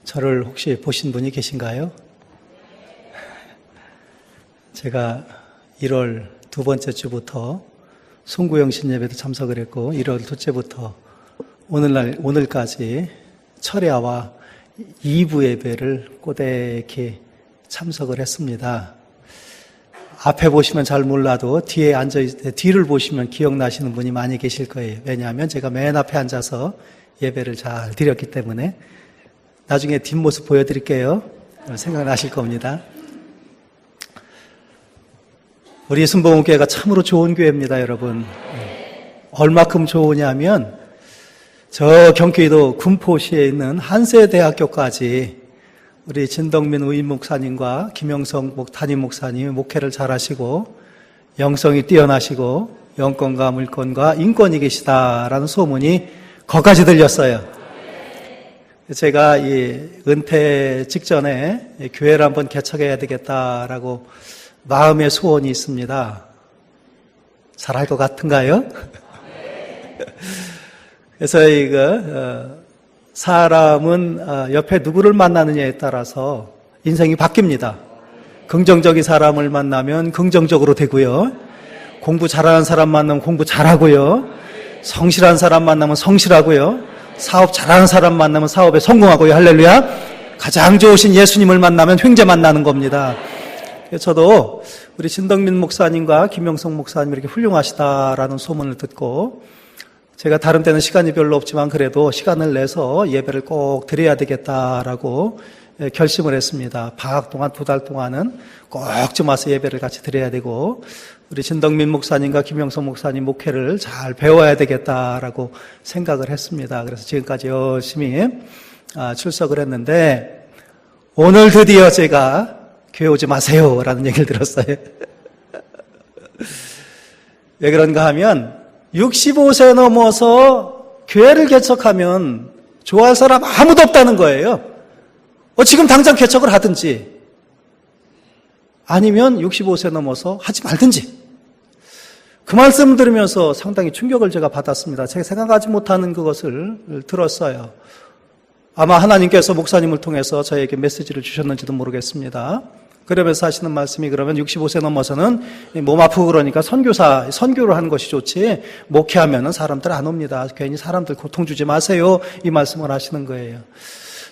저를 혹시 보신 분이 계신가요? 제가 1월 두 번째 주부터 송구영신 예배도 참석을 했고 1월 둘째부터 오늘까지 철야와 2부 예배를 꼬대기 참석을 했습니다. 앞에 보시면 잘 몰라도 뒤에 앉아있을 때 뒤를 보시면 기억나시는 분이 많이 계실 거예요. 왜냐하면 제가 맨 앞에 앉아서 예배를 잘 드렸기 때문에. 나중에 뒷모습 보여드릴게요. 생각나실 겁니다. 우리 순복음교회가 참으로 좋은 교회입니다, 여러분. 얼마큼 좋으냐면 저 경기도 군포시에 있는 한세대학교까지 우리 진덕민 의인 목사님과 김영성 담임 목사님이 목회를 잘하시고 영성이 뛰어나시고 영권과 물권과 인권이 계시다라는 소문이 거기까지 들렸어요. 제가 이 은퇴 직전에 교회를 한번 개척해야 되겠다라고 마음의 소원이 있습니다. 잘할 것 같은가요? 그래서 사람은 옆에 누구를 만나느냐에 따라서 인생이 바뀝니다. 긍정적인 사람을 만나면 긍정적으로 되고요. 공부 잘하는 사람 만나면 공부 잘하고요. 성실한 사람 만나면 성실하고요. 사업 잘하는 사람 만나면 사업에 성공하고요. 할렐루야. 가장 좋으신 예수님을 만나면 횡재 만나는 겁니다. 저도 우리 진덕민 목사님과 김영성 목사님 이렇게 훌륭하시다라는 소문을 듣고 제가 다른 때는 시간이 별로 없지만 그래도 시간을 내서 예배를 꼭 드려야 되겠다라고 결심을 했습니다. 방학 동안 2달 동안은 꼭 좀 와서 예배를 같이 드려야 되고 우리 진덕민 목사님과 김영성 목사님 목회를 잘 배워야 되겠다라고 생각을 했습니다. 그래서 지금까지 열심히 출석을 했는데 오늘 드디어 제가 교회 오지 마세요라는 얘기를 들었어요. 왜 그런가 하면 65세 넘어서 교회를 개척하면 좋아할 사람 아무도 없다는 거예요. 지금 당장 개척을 하든지 아니면 65세 넘어서 하지 말든지. 그 말씀 들으면서 상당히 충격을 제가 받았습니다. 제가 생각하지 못하는 그것을 들었어요. 아마 하나님께서 목사님을 통해서 저에게 메시지를 주셨는지도 모르겠습니다. 그러면서 하시는 말씀이 그러면 65세 넘어서는 몸 아프고 그러니까 선교를 하는 것이 좋지 목회하면은 사람들 안 옵니다. 괜히 사람들 고통 주지 마세요. 이 말씀을 하시는 거예요.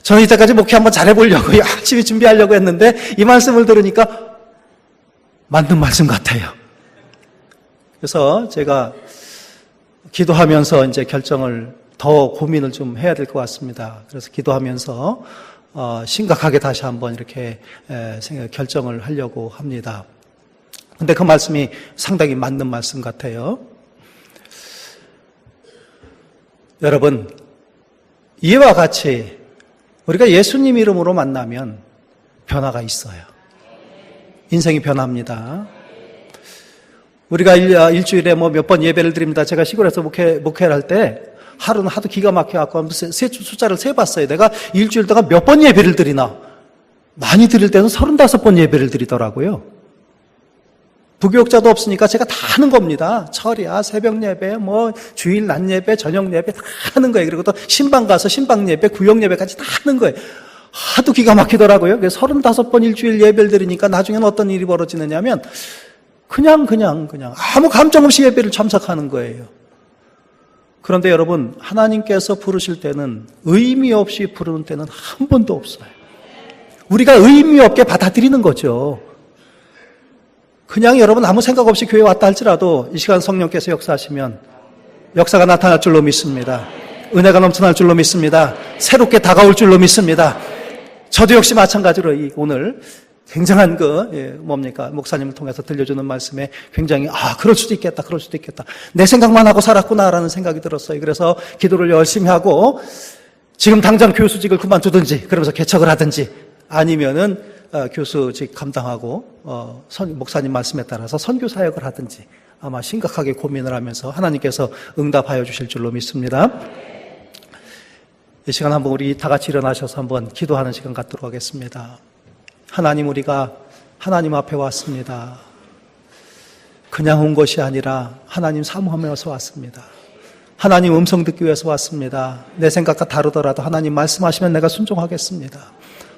저는 이때까지 목회 한번 잘해보려고 열심히 준비하려고 했는데 이 말씀을 들으니까 맞는 말씀 같아요. 그래서 제가 기도하면서 이제 더 고민을 좀 해야 될 것 같습니다. 그래서 기도하면서 심각하게 다시 한번 이렇게 결정을 하려고 합니다. 근데 그 말씀이 상당히 맞는 말씀 같아요. 여러분, 이와 같이 우리가 예수님 이름으로 만나면 변화가 있어요. 인생이 변합니다. 우리가 일주일에 몇 번 예배를 드립니다. 제가 시골에서 목회를 할 때 하루는 하도 기가 막혀갖고 숫자를 세봤어요. 내가 일주일 동안 몇 번 예배를 드리나. 많이 드릴 때는 35번 예배를 드리더라고요. 부교육자도 없으니까 제가 다 하는 겁니다. 철야, 새벽 예배, 주일 낮 예배, 저녁 예배 다 하는 거예요. 그리고 또 신방 가서 신방 예배, 구역 예배까지 다 하는 거예요. 하도 기가 막히더라고요. 그래서 35번 일주일 예배를 드리니까 나중에는 어떤 일이 벌어지느냐면 그냥 아무 감정 없이 예배를 참석하는 거예요. 그런데 여러분, 하나님께서 부르실 때는 의미 없이 부르는 때는 한 번도 없어요. 우리가 의미 없게 받아들이는 거죠. 그냥 여러분 아무 생각 없이 교회 왔다 할지라도 이 시간 성령께서 역사하시면 역사가 나타날 줄로 믿습니다. 은혜가 넘쳐날 줄로 믿습니다. 새롭게 다가올 줄로 믿습니다. 저도 역시 마찬가지로 오늘 굉장한 목사님을 통해서 들려주는 말씀에 굉장히 그럴 수도 있겠다. 내 생각만 하고 살았구나라는 생각이 들었어요. 그래서 기도를 열심히 하고 지금 당장 교수직을 그만두든지 그러면서 개척을 하든지 아니면은 교수직 감당하고 목사님 말씀에 따라서 선교 사역을 하든지 아마 심각하게 고민을 하면서 하나님께서 응답하여 주실 줄로 믿습니다. 이 시간 한번 우리 다 같이 일어나셔서 한번 기도하는 시간 갖도록 하겠습니다. 하나님, 우리가 하나님 앞에 왔습니다. 그냥 온 것이 아니라 하나님 사모하면서 왔습니다. 하나님 음성 듣기 위해서 왔습니다. 내 생각과 다르더라도 하나님 말씀하시면 내가 순종하겠습니다.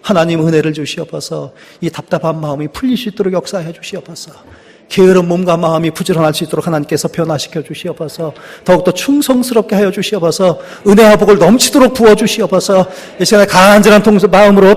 하나님 은혜를 주시옵소서. 이 답답한 마음이 풀릴 수 있도록 역사해 주시옵소서. 게으른 몸과 마음이 부지런할 수 있도록 하나님께서 변화시켜 주시옵소서. 더욱더 충성스럽게 하여 주시옵소서. 은혜와 복을 넘치도록 부어 주시옵소서. 이 시간에 간절한 마음으로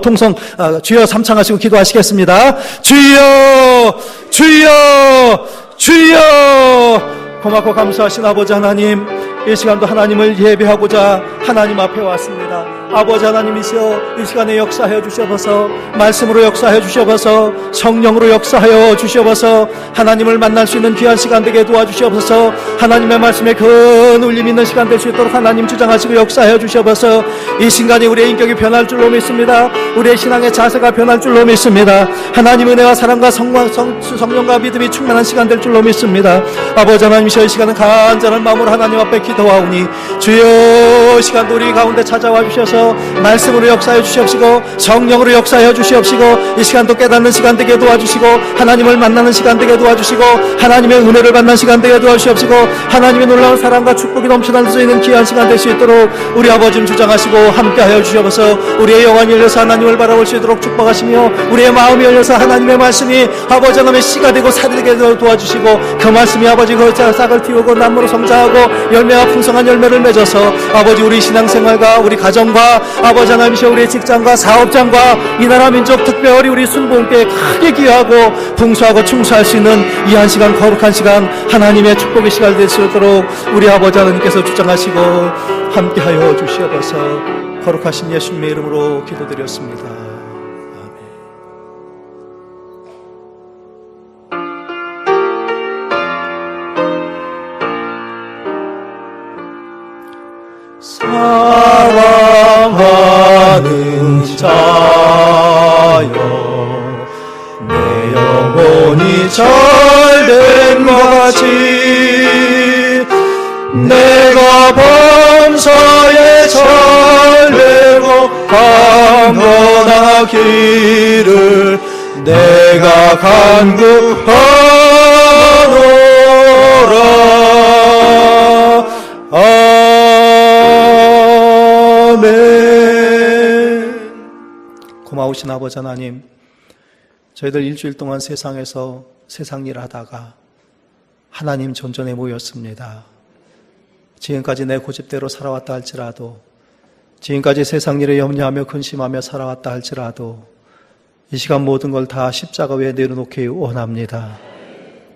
주여 삼창하시고 기도하시겠습니다. 주여, 주여, 주여. 고맙고 감사하신 아버지 하나님, 이 시간도 하나님을 예배하고자 하나님 앞에 왔습니다. 아버지 하나님이시여, 이 시간에 역사하여 주시옵소서. 말씀으로 역사하여 주시옵소서. 성령으로 역사하여 주시옵소서. 하나님을 만날 수 있는 귀한 시간 되게 도와주시옵소서. 하나님의 말씀에 큰 울림 있는 시간 될 수 있도록 하나님 주장하시고 역사하여 주시옵소서. 이 순간에 우리의 인격이 변할 줄로 믿습니다. 우리의 신앙의 자세가 변할 줄로 믿습니다. 하나님 은혜와 사랑과 성령과 믿음이 충만한 시간 될 줄로 믿습니다. 아버지 하나님이시여, 이 시간은 간절한 마음으로 하나님 앞에 기도하오니 주여, 시간도 우리 가운데 찾아와 주셔서 말씀으로 역사해 주시옵시고 성령으로 역사해 주시옵시고 이 시간도 깨닫는 시간 되게 도와주시고 하나님을 만나는 시간 되게 도와주시고 하나님의 은혜를 받는 시간 되게 도와주시옵시고 하나님의 놀라운 사랑과 축복이 넘쳐날 수 있는 귀한 시간 될 수 있도록 우리 아버지님 주장하시고 함께하여 주시옵소서. 우리의 영혼이 열려서 하나님을 바라볼 수 있도록 축복하시며 우리의 마음이 열려서 하나님의 말씀이 아버지 하나님의 씨가 되고 살이 되게 도와주시고 그 말씀이 아버지 그 싹을 틔우고 나무로 성장하고 열매와 풍성한 열매를 맺어서 아버지 우리 신앙생활과 우리 가정과 아버지 하나님이시여 우리의 직장과 사업장과 이 나라 민족 특별히 우리 순복음께 크게 기여하고 풍성하고 충수할 수 있는 이 한 시간 거룩한 시간 하나님의 축복의 시간이 될 수 있도록 우리 아버지 하나님께서 주장하시고 함께하여 주시옵소서. 거룩하신 예수님의 이름으로 기도드렸습니다. 사랑하는 자여, 내 영혼이 잘된 것 같이 내가 범사에 잘되고 강건하기를 내가 간구하노라. 아멘. 고마우신 아버지 하나님, 저희들 일주일 동안 세상에서 세상 일 하다가 하나님 전전에 모였습니다. 지금까지 내 고집대로 살아왔다 할지라도, 지금까지 세상 일에 염려하며 근심하며 살아왔다 할지라도 이 시간 모든 걸 다 십자가 위에 내려놓기 원합니다.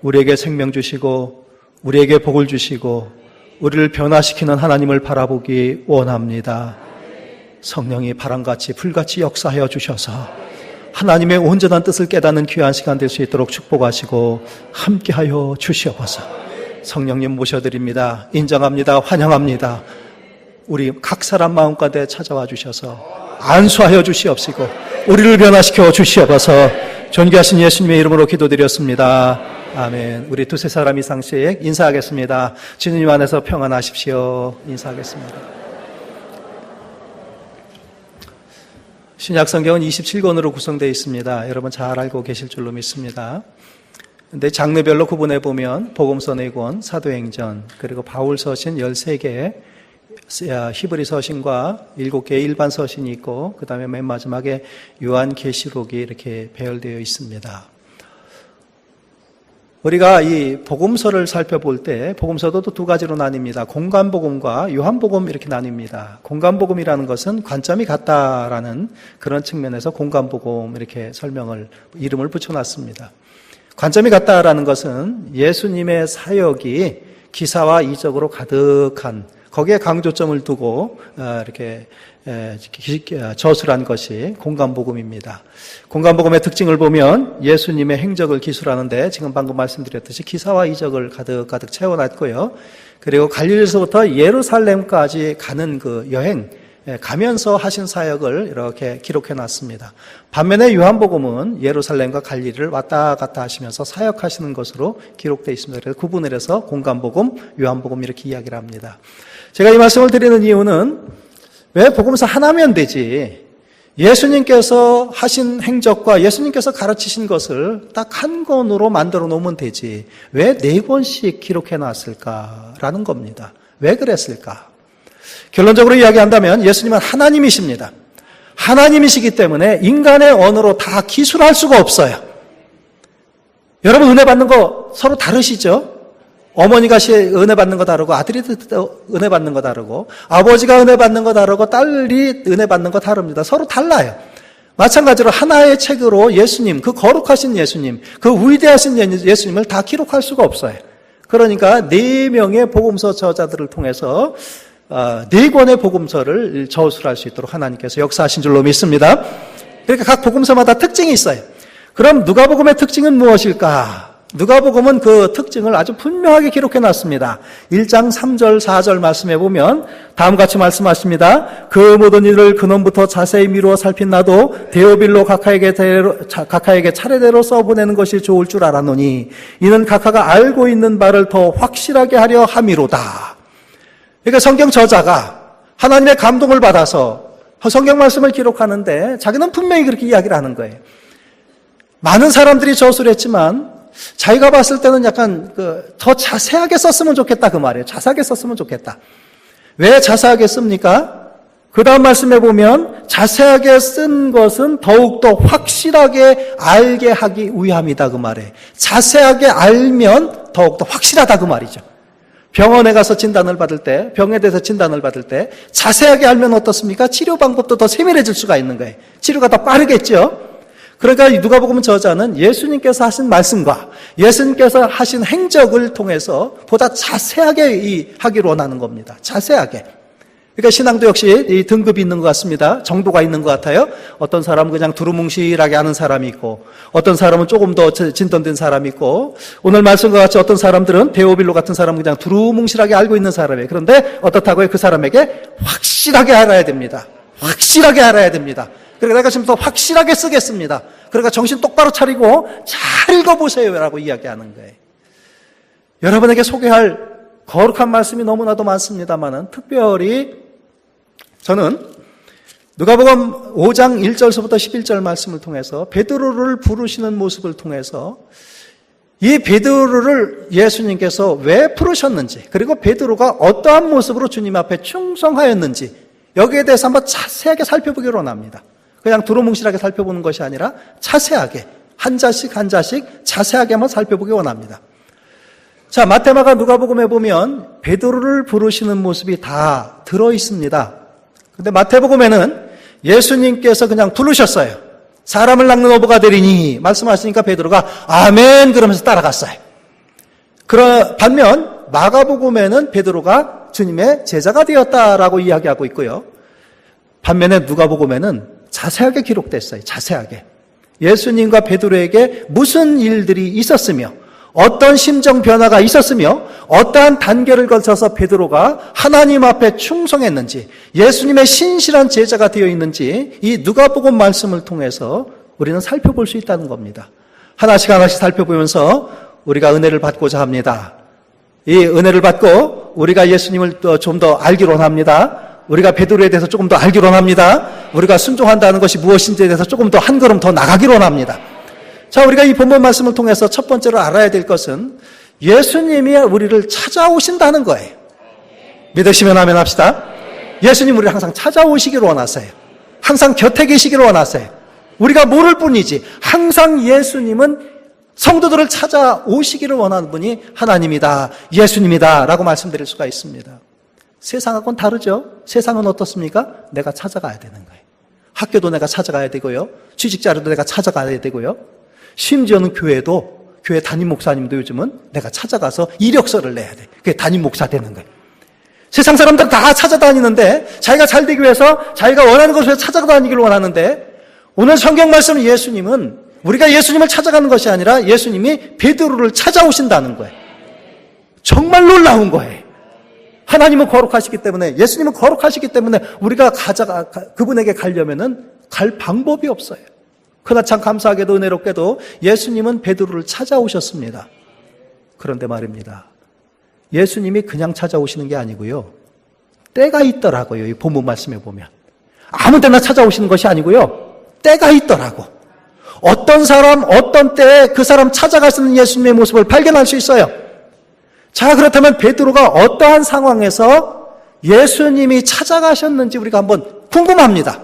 우리에게 생명 주시고 우리에게 복을 주시고 우리를 변화시키는 하나님을 바라보기 원합니다. 성령이 바람같이 불같이 역사하여 주셔서 하나님의 온전한 뜻을 깨닫는 귀한 시간 될 수 있도록 축복하시고 함께하여 주시옵소서. 성령님 모셔드립니다. 인정합니다. 환영합니다. 우리 각 사람 마음 가운데 찾아와 주셔서 안수하여 주시옵시고 우리를 변화시켜 주시옵소서. 존귀하신 예수님의 이름으로 기도드렸습니다. 아멘. 우리 두세 사람 이상씩 인사하겠습니다. 주님 안에서 평안하십시오. 인사하겠습니다. 신약성경은 27권으로 구성되어 있습니다. 여러분 잘 알고 계실 줄로 믿습니다. 근데 장르별로 구분해 보면 복음서 4권, 사도행전, 그리고 바울 서신 13개, 히브리 서신과 7개의 일반 서신이 있고 그 다음에 맨 마지막에 요한계시록이 이렇게 배열되어 있습니다. 우리가 이 복음서를 살펴볼 때 복음서도 또 두 가지로 나뉩니다. 공관복음과 요한복음 이렇게 나뉩니다. 공관복음이라는 것은 관점이 같다라는 그런 측면에서 공관복음 이렇게 이름을 붙여놨습니다. 관점이 같다라는 것은 예수님의 사역이 기사와 이적으로 가득한 거기에 강조점을 두고 이렇게 저술한 것이 공관복음입니다. 공관복음의 특징을 보면 예수님의 행적을 기술하는데 지금 방금 말씀드렸듯이 기사와 이적을 가득 채워놨고요. 그리고 갈릴리에서부터 예루살렘까지 가는 그 여행, 가면서 하신 사역을 이렇게 기록해놨습니다. 반면에 요한복음은 예루살렘과 갈릴리를 왔다 갔다 하시면서 사역하시는 것으로 기록되어 있습니다. 그래서 구분을 해서 공관복음, 요한복음 이렇게 이야기를 합니다. 제가 이 말씀을 드리는 이유는 왜 복음서 하나면 되지? 예수님께서 하신 행적과 예수님께서 가르치신 것을 딱 한 권으로 만들어 놓으면 되지. 왜 4권씩 기록해 놨을까라는 겁니다. 왜 그랬을까? 결론적으로 이야기한다면 예수님은 하나님이십니다. 하나님이시기 때문에 인간의 언어로 다 기술할 수가 없어요. 여러분 은혜 받는 거 서로 다르시죠? 어머니가 은혜 받는 거 다르고 아들이 은혜 받는 거 다르고 아버지가 은혜 받는 거 다르고 딸이 은혜 받는 거 다릅니다. 서로 달라요. 마찬가지로 하나의 책으로 예수님, 그 거룩하신 예수님, 그 위대하신 예수님을 다 기록할 수가 없어요. 그러니까 4명의 복음서 저자들을 통해서 4권의 복음서를 저술할 수 있도록 하나님께서 역사하신 줄로 믿습니다. 그러니까 각 복음서마다 특징이 있어요. 그럼 누가복음의 특징은 무엇일까? 누가복음은 그 특징을 아주 분명하게 기록해 놨습니다. 1장 3절 4절 말씀해 보면 다음과 같이 말씀하십니다. 그 모든 일을 근원부터 자세히 미루어 살핀 나도 데오빌로 각하에게 차례대로 써보내는 것이 좋을 줄 알았노니 이는 각하가 알고 있는 바를 더 확실하게 하려 함이로다. 그러니까 성경 저자가 하나님의 감동을 받아서 성경 말씀을 기록하는데 자기는 분명히 그렇게 이야기를 하는 거예요. 많은 사람들이 저술을 했지만 자기가 봤을 때는 약간 더 자세하게 썼으면 좋겠다 그 말이에요. 자세하게 썼으면 좋겠다. 왜 자세하게 씁니까? 그 다음 말씀에 보면 자세하게 쓴 것은 더욱더 확실하게 알게 하기 위함이다 그 말이에요. 자세하게 알면 더욱더 확실하다 그 말이죠. 병원에 가서 진단을 받을 때, 병에 대해서 진단을 받을 때 자세하게 알면 어떻습니까? 치료 방법도 더 세밀해질 수가 있는 거예요. 치료가 더 빠르겠죠? 그러니까 누가복음 저자는 예수님께서 하신 말씀과 예수님께서 하신 행적을 통해서 보다 자세하게 하기를 원하는 겁니다. 자세하게. 그러니까 신앙도 역시 이 등급이 있는 것 같습니다. 정도가 있는 것 같아요. 어떤 사람은 그냥 두루뭉실하게 아는 사람이 있고 어떤 사람은 조금 더 진전된 사람이 있고 오늘 말씀과 같이 어떤 사람들은 데오빌로 같은 사람은 그냥 두루뭉실하게 알고 있는 사람이에요. 그런데 어떻다고요? 그 사람에게 확실하게 알아야 됩니다. 확실하게 알아야 됩니다. 그러니까 내가 지금 더 확실하게 쓰겠습니다. 그러니까 정신 똑바로 차리고 잘 읽어보세요라고 이야기하는 거예요. 여러분에게 소개할 거룩한 말씀이 너무나도 많습니다만은 특별히 저는 누가복음 5장 1절서부터 11절 말씀을 통해서 베드로를 부르시는 모습을 통해서 이 베드로를 예수님께서 왜 부르셨는지 그리고 베드로가 어떠한 모습으로 주님 앞에 충성하였는지 여기에 대해서 한번 자세하게 살펴보기로 원합니다. 그냥 두루뭉실하게 살펴보는 것이 아니라 자세하게 한 자씩 한 자씩 자세하게 한번 살펴보기 원합니다. 자, 마태마가 누가복음에 보면 베드로를 부르시는 모습이 다 들어있습니다. 근데 마태복음에는 예수님께서 그냥 부르셨어요. 사람을 낚는 어부가 되리니 말씀하시니까 베드로가 아멘 그러면서 따라갔어요. 반면 마가복음에는 베드로가 주님의 제자가 되었다라고 이야기하고 있고요. 반면에 누가복음에는 자세하게 기록됐어요. 자세하게. 예수님과 베드로에게 무슨 일들이 있었으며 어떤 심정 변화가 있었으며 어떠한 단계를 거쳐서 베드로가 하나님 앞에 충성했는지 예수님의 신실한 제자가 되어 있는지 이 누가복음 말씀을 통해서 우리는 살펴볼 수 있다는 겁니다. 하나씩 하나씩 살펴보면서 우리가 은혜를 받고자 합니다. 이 은혜를 받고 우리가 예수님을 좀 더 알기로 원합니다. 우리가 베드로에 대해서 조금 더 알기로 원합니다. 우리가 순종한다는 것이 무엇인지에 대해서 조금 더 한 걸음 더 나가기로 원합니다. 자, 우리가 이 본문 말씀을 통해서 첫 번째로 알아야 될 것은 예수님이 우리를 찾아오신다는 거예요. 믿으시면 아멘 합시다. 예수님 우리를 항상 찾아오시기를 원하세요. 항상 곁에 계시기를 원하세요. 우리가 모를 뿐이지 항상 예수님은 성도들을 찾아오시기를 원하는 분이 하나님이다, 예수님이다 라고 말씀드릴 수가 있습니다. 세상하고는 다르죠. 세상은 어떻습니까? 내가 찾아가야 되는 거예요. 학교도 내가 찾아가야 되고요. 취직자료도 내가 찾아가야 되고요. 심지어는 교회도, 교회 담임 목사님도 요즘은 내가 찾아가서 이력서를 내야 돼. 그게 담임 목사 되는 거예요. 세상 사람들 다 찾아다니는데 자기가 잘 되기 위해서 자기가 원하는 것을 찾아다니기를 원하는데 오늘 성경 말씀 예수님은 우리가 예수님을 찾아가는 것이 아니라 예수님이 베드로를 찾아오신다는 거예요. 정말 놀라운 거예요. 하나님은 거룩하시기 때문에 예수님은 거룩하시기 때문에 우리가 그분에게 가려면은 갈 방법이 없어요. 그러나 참 감사하게도 은혜롭게도 예수님은 베드로를 찾아오셨습니다. 그런데 말입니다. 예수님이 그냥 찾아오시는 게 아니고요. 때가 있더라고요. 이 본문 말씀에 보면. 아무 데나 찾아오시는 것이 아니고요. 때가 있더라고. 어떤 사람, 어떤 때에 그 사람 찾아갈 수 있는 예수님의 모습을 발견할 수 있어요. 자, 그렇다면 베드로가 어떠한 상황에서 예수님이 찾아가셨는지 우리가 한번 궁금합니다.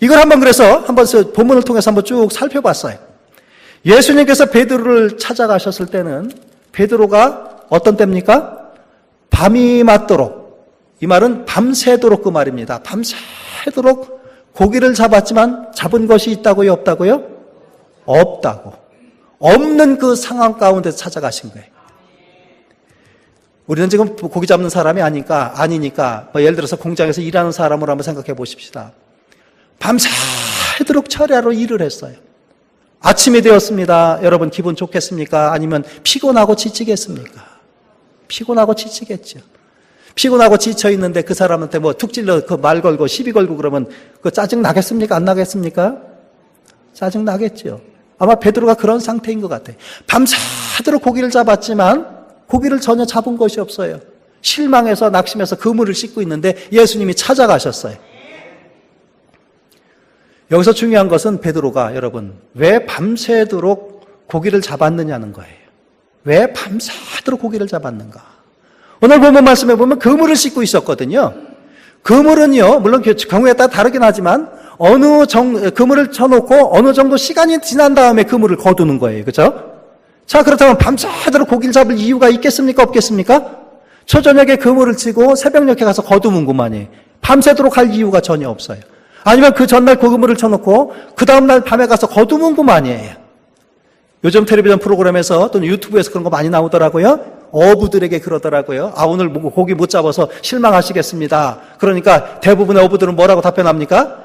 이걸 한번 그래서 한번 본문을 통해서 한번 쭉 살펴봤어요. 예수님께서 베드로를 찾아가셨을 때는 베드로가 어떤 때입니까? 밤이 맞도록, 이 말은 밤새도록 그 말입니다. 밤새도록 고기를 잡았지만 잡은 것이 있다고요? 없다고요? 없다고. 없는 그 상황 가운데 찾아가신 거예요. 우리는 지금 고기 잡는 사람이 아니니까 예를 들어서 공장에서 일하는 사람으로 한번 생각해 보십시다. 밤새도록 철야로 일을 했어요. 아침이 되었습니다. 여러분 기분 좋겠습니까? 아니면 피곤하고 지치겠습니까? 피곤하고 지치겠죠. 피곤하고 지쳐 있는데 그 사람한테 뭐 툭 찔러 그 말 걸고 시비 걸고 그러면 그 짜증 나겠습니까? 안 나겠습니까? 짜증 나겠죠. 아마 베드로가 그런 상태인 것 같아요. 밤새도록 고기를 잡았지만 고기를 전혀 잡은 것이 없어요. 실망해서 낙심해서 그물을 씻고 있는데 예수님이 찾아가셨어요. 여기서 중요한 것은 베드로가 여러분 왜 밤새도록 고기를 잡았느냐는 거예요. 왜 밤새도록 고기를 잡았는가? 오늘 본문 말씀에 보면 그물을 씻고 있었거든요. 그물은요, 물론 경우에 따라 다르긴 하지만 그물을 쳐놓고 어느 정도 시간이 지난 다음에 그물을 거두는 거예요. 그렇죠? 자, 그렇다면 밤새도록 고기를 잡을 이유가 있겠습니까? 없겠습니까? 초저녁에 그물을 치고 새벽녘에 가서 거두는구만이. 밤새도록 할 이유가 전혀 없어요. 아니면 그 전날 그물을 쳐놓고 그 다음날 밤에 가서 거두는구만이에요. 요즘 텔레비전 프로그램에서 또는 유튜브에서 그런 거 많이 나오더라고요. 어부들에게 그러더라고요. 오늘 고기 못 잡아서 실망하시겠습니다. 그러니까 대부분의 어부들은 뭐라고 답변합니까?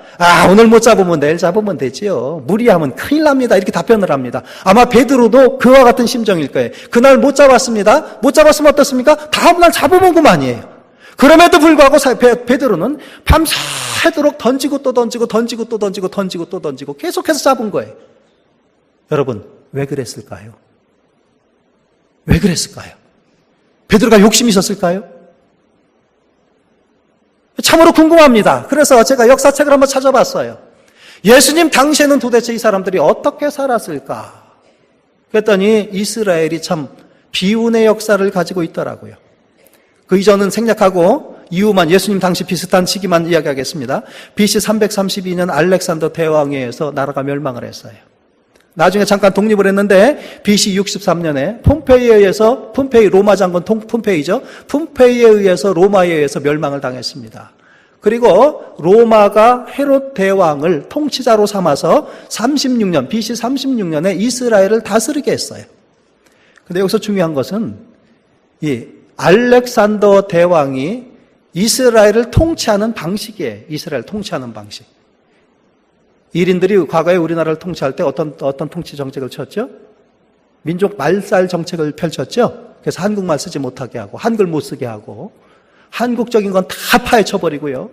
오늘 못 잡으면 내일 잡으면 되지요. 무리하면 큰일 납니다. 이렇게 답변을 합니다. 아마 베드로도 그와 같은 심정일 거예요. 그날 못 잡았습니다. 못 잡았으면 어떻습니까? 다음날 잡으면 그만이에요. 그럼에도 불구하고 베드로는 밤새도록 던지고 또 던지고 던지고 또 던지고 던지고 또 던지고 계속해서 잡은 거예요. 여러분, 왜 그랬을까요? 왜 그랬을까요? 베드로가 욕심이 있었을까요? 참으로 궁금합니다. 그래서 제가 역사책을 한번 찾아봤어요. 예수님 당시에는 도대체 이 사람들이 어떻게 살았을까? 그랬더니 이스라엘이 참 비운의 역사를 가지고 있더라고요. 그 이전은 생략하고 이후만 예수님 당시 비슷한 시기만 이야기하겠습니다. BC 332년 알렉산더 대왕에 의해서 나라가 멸망을 했어요. 나중에 잠깐 독립을 했는데 BC 63년에 폼페이에 의해서, 폼페이 로마 장군 폼페이죠. 폼페이에 의해서 로마에 의해서 멸망을 당했습니다. 그리고 로마가 헤롯 대왕을 통치자로 삼아서 36년, BC 36년에 이스라엘을 다스리게 했어요. 근데 여기서 중요한 것은 이 알렉산더 대왕이 이스라엘을 통치하는 방식이에요. 이스라엘 통치하는 방식. 일인들이 과거에 우리나라를 통치할 때 어떤 통치 정책을 쳤죠? 민족 말살 정책을 펼쳤죠? 그래서 한국말 쓰지 못하게 하고, 한글 못 쓰게 하고, 한국적인 건 다 파헤쳐버리고요.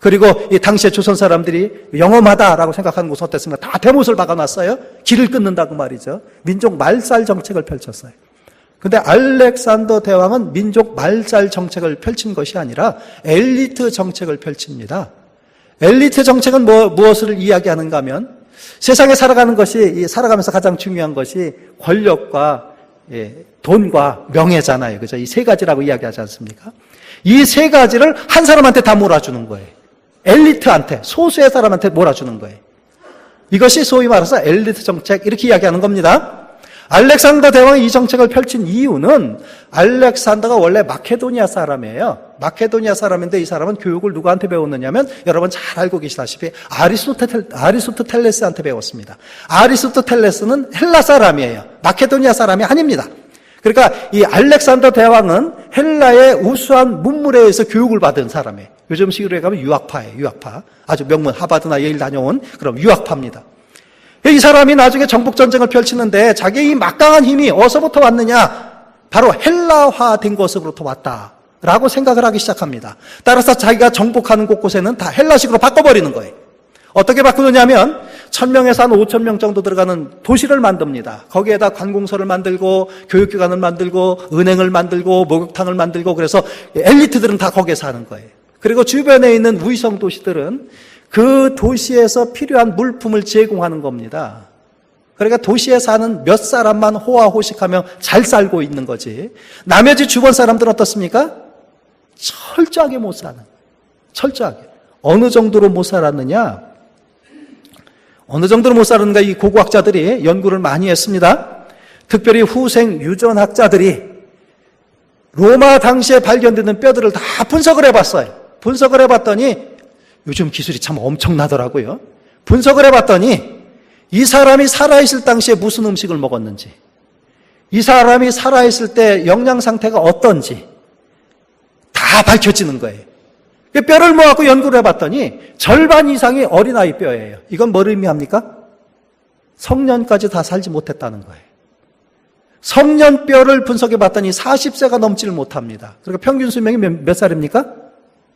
그리고 이 당시에 조선 사람들이 영험하다라고 생각하는 곳은 어땠습니까? 다 대못을 박아놨어요. 길을 끊는다고 말이죠. 민족 말살 정책을 펼쳤어요. 근데 알렉산더 대왕은 민족 말살 정책을 펼친 것이 아니라 엘리트 정책을 펼칩니다. 엘리트 정책은 무엇을 이야기하는가 하면 세상에 살아가면서 가장 중요한 것이 권력과 돈과 명예잖아요. 그죠? 이 세 가지라고 이야기하지 않습니까? 이 세 가지를 한 사람한테 다 몰아주는 거예요. 엘리트한테, 소수의 사람한테 몰아주는 거예요. 이것이 소위 말해서 엘리트 정책, 이렇게 이야기하는 겁니다. 알렉산더 대왕이 이 정책을 펼친 이유는 알렉산더가 원래 마케도니아 사람이에요. 마케도니아 사람인데 이 사람은 교육을 누구한테 배웠느냐면 여러분 잘 알고 계시다시피 아리스토텔레스한테 배웠습니다. 아리스토텔레스는 헬라 사람이에요. 마케도니아 사람이 아닙니다. 그러니까 이 알렉산더 대왕은 헬라의 우수한 문물에 의해서 교육을 받은 사람이에요. 요즘 식으로 가면 유학파예요. 유학파. 아주 명문 하버드나 예일 다녀온 그럼 유학파입니다. 이 사람이 나중에 정복전쟁을 펼치는데 자기의 이 막강한 힘이 어디서부터 왔느냐? 바로 헬라화된 것으로부터 왔다라고 생각을 하기 시작합니다. 따라서 자기가 정복하는 곳곳에는 다 헬라식으로 바꿔버리는 거예요. 어떻게 바꾸느냐면 1000명에서 한 5000명 정도 들어가는 도시를 만듭니다. 거기에다 관공서를 만들고 교육기관을 만들고 은행을 만들고 목욕탕을 만들고 그래서 엘리트들은 다 거기에 사는 거예요. 그리고 주변에 있는 위성 도시들은 그 도시에서 필요한 물품을 제공하는 겁니다. 그러니까 도시에 사는 몇 사람만 호화호식하며 잘 살고 있는 거지. 나머지 주변 사람들은 어떻습니까? 철저하게 못 사는. 철저하게. 어느 정도로 못 살았느냐? 어느 정도로 못 살았는가 이 고고학자들이 연구를 많이 했습니다. 특별히 후생 유전학자들이 로마 당시에 발견되는 뼈들을 다 분석을 해봤어요. 분석을 해봤더니 요즘 기술이 참 엄청나더라고요. 분석을 해봤더니 이 사람이 살아있을 당시에 무슨 음식을 먹었는지, 이 사람이 살아있을 때 영양 상태가 어떤지 다 밝혀지는 거예요. 뼈를 모아서 연구를 해봤더니 절반 이상이 어린아이 뼈예요. 이건 뭘 의미합니까? 성년까지 다 살지 못했다는 거예요. 성년뼈를 분석해봤더니 40세가 넘지를 못합니다. 그러니까 평균 수명이 몇 살입니까?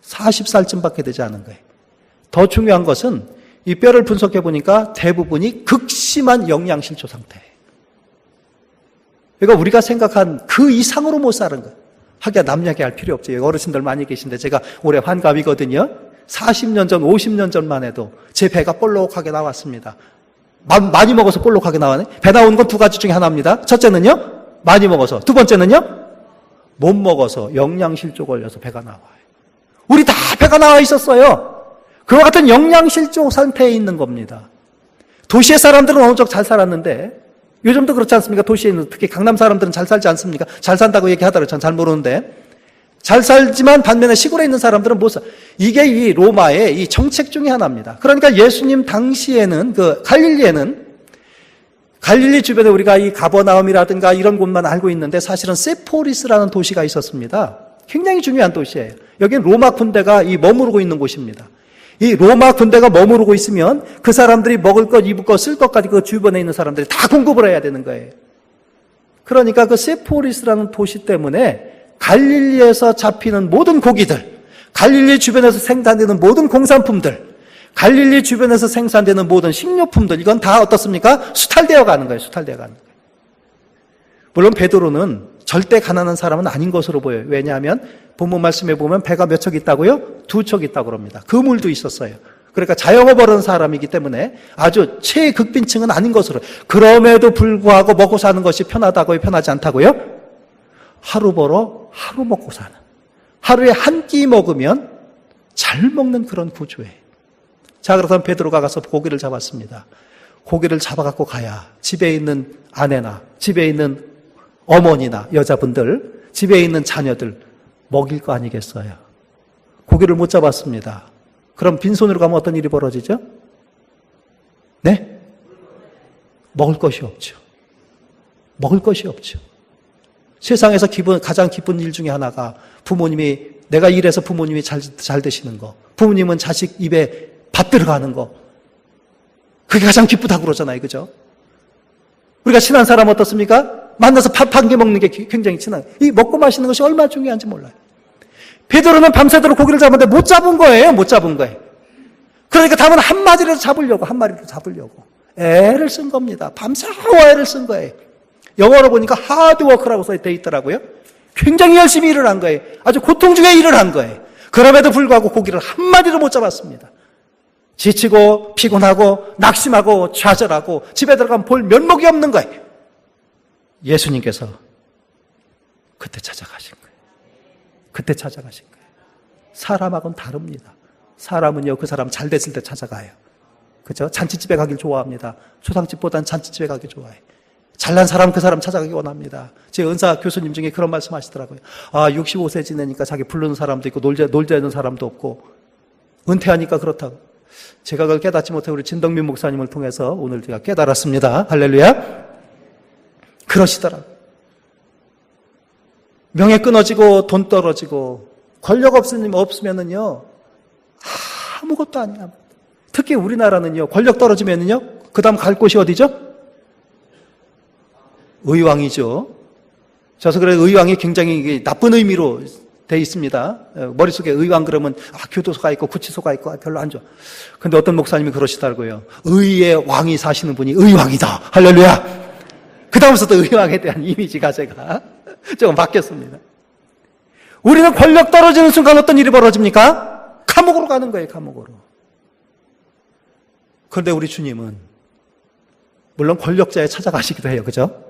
40살쯤밖에 되지 않은 거예요. 더 중요한 것은 이 뼈를 분석해보니까 대부분이 극심한 영양실조 상태예요. 그러니까 우리가 생각한 그 이상으로 못 사는 거예요. 하기야 남 얘기할 필요 없죠. 어르신들 많이 계신데 제가 올해 환갑이거든요. 40년 전, 50년 전만 해도 제 배가 볼록하게 나왔습니다. 많이 먹어서 볼록하게 나와네. 배 나오는 건 두 가지 중에 하나입니다. 첫째는요, 많이 먹어서. 두 번째는요, 못 먹어서 영양실조 걸려서 배가 나와요. 우리 다 배가 나와 있었어요. 그와 같은 영양실조 상태에 있는 겁니다. 도시의 사람들은 어느 정도 잘 살았는데 요즘도 그렇지 않습니까? 도시에 있는 특히 강남 사람들은 잘 살지 않습니까? 잘 산다고 얘기하더라고요. 전 잘 모르는데. 잘 살지만 반면에 시골에 있는 사람들은 못 살. 이게 이 로마의 이 정책 중에 하나입니다. 그러니까 예수님 당시에는 갈릴리 주변에 우리가 이 가버나움이라든가 이런 곳만 알고 있는데 사실은 세포리스라는 도시가 있었습니다. 굉장히 중요한 도시예요. 여기는 로마 군대가 머무르고 있는 곳입니다. 이 로마 군대가 머무르고 있으면 그 사람들이 먹을 것, 입을 것, 쓸 것까지 그 주변에 있는 사람들이 다 공급을 해야 되는 거예요. 그러니까 그 세포리스라는 도시 때문에 갈릴리에서 잡히는 모든 고기들, 갈릴리 주변에서 생산되는 모든 공산품들, 갈릴리 주변에서 생산되는 모든 식료품들, 이건 다 어떻습니까? 수탈되어 가는 거예요. 수탈되어 가는 거예요. 물론 베드로는 절대 가난한 사람은 아닌 것으로 보여요. 왜냐하면 본문 말씀에 보면 배가 몇 척 있다고요? 2척 있다고 그럽니다. 그물도 있었어요. 그러니까 자영업 하는 사람이기 때문에 아주 최극빈층은 아닌 것으로. 그럼에도 불구하고 먹고 사는 것이 편하다고요? 편하지 않다고요? 하루 벌어 하루 먹고 사는. 하루에 한 끼 먹으면 잘 먹는 그런 구조예요. 자, 그렇다면 베드로가 가서 고기를 잡았습니다. 고기를 잡아갖고 가야 집에 있는 아내나 집에 있는 어머니나 여자분들, 집에 있는 자녀들 먹일 거 아니겠어요? 고기를 못 잡았습니다. 그럼 빈손으로 가면 어떤 일이 벌어지죠? 네? 먹을 것이 없죠. 먹을 것이 없죠. 세상에서 가장 기쁜 일 중에 하나가 부모님이, 내가 일해서 부모님이 잘 되시는 거, 부모님은 자식 입에 밥 들어가는 거, 그게 가장 기쁘다고 그러잖아요. 그죠? 우리가 친한 사람 어떻습니까? 만나서 밥 한 개 먹는 게 굉장히 친한, 이 먹고 마시는 것이 얼마나 중요한지 몰라요. 베드로는 밤새도록 고기를 잡았는데 못 잡은 거예요. 못 잡은 거예요. 그러니까 다음은 한 마리라도 잡으려고 애를 쓴 겁니다. 밤새워 애를 쓴 거예요. 영어로 보니까 하드워크라고 돼 있더라고요. 굉장히 열심히 일을 한 거예요. 아주 고통 중에 일을 한 거예요. 그럼에도 불구하고 고기를 한 마리도 못 잡았습니다. 지치고 피곤하고 낙심하고 좌절하고 집에 들어가면 볼 면목이 없는 거예요. 예수님께서 그때 찾아가신 거예요. 그때 찾아가신 거예요. 사람하고는 다릅니다. 사람은요, 그 사람 잘 됐을 때 찾아가요. 그죠? 잔치집에 가길 좋아합니다. 초상집보다는 잔치집에 가길 좋아해요. 잘난 사람, 그 사람 찾아가기 원합니다. 제 은사 교수님 중에 그런 말씀 하시더라고요. 65세 지내니까 자기 부르는 사람도 있고 놀자는 사람도 없고 은퇴하니까 그렇다고. 제가 그걸 깨닫지 못해 우리 진덕민 목사님을 통해서 오늘 제가 깨달았습니다. 할렐루야. 그러시더라고요. 명예 끊어지고 돈 떨어지고 권력 없으면은요 아무것도 아니야. 특히 우리나라는요 권력 떨어지면은요 그 다음 갈 곳이 어디죠? 의왕이죠. 그래서 그래 의왕이 굉장히 나쁜 의미로 돼 있습니다. 머릿속에 의왕 그러면 교도소가 있고 구치소가 있고 별로 안 좋아. 근데 어떤 목사님이 그러시더라고요. 의의 왕이 사시는 분이 의왕이다. 할렐루야. 그 다음부터 의왕에 대한 이미지가 제가 조금 바뀌었습니다. 우리는 권력 떨어지는 순간 어떤 일이 벌어집니까? 감옥으로 가는 거예요. 감옥으로. 그런데 우리 주님은 물론 권력자에 찾아가시기도 해요. 그죠?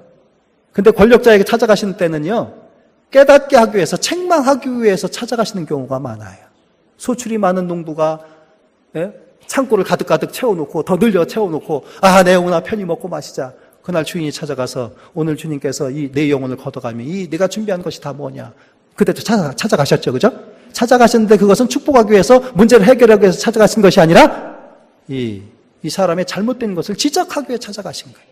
근데 권력자에게 찾아가시는 때는요, 깨닫게 하기 위해서, 책망하기 위해서 찾아가시는 경우가 많아요. 소출이 많은 농부가 창고를 가득가득 채워놓고 더 늘려 채워놓고 내 영혼아 편히 먹고 마시자. 그날 주인이 찾아가서 오늘 주님께서 내 영혼을 걷어가면 내가 준비한 것이 다 뭐냐. 그때도 찾아가셨죠. 그죠? 찾아가셨는데 그것은 축복하기 위해서 문제를 해결하기 위해서 찾아가신 것이 아니라 이 사람의 잘못된 것을 지적하기 위해 찾아가신 거예요.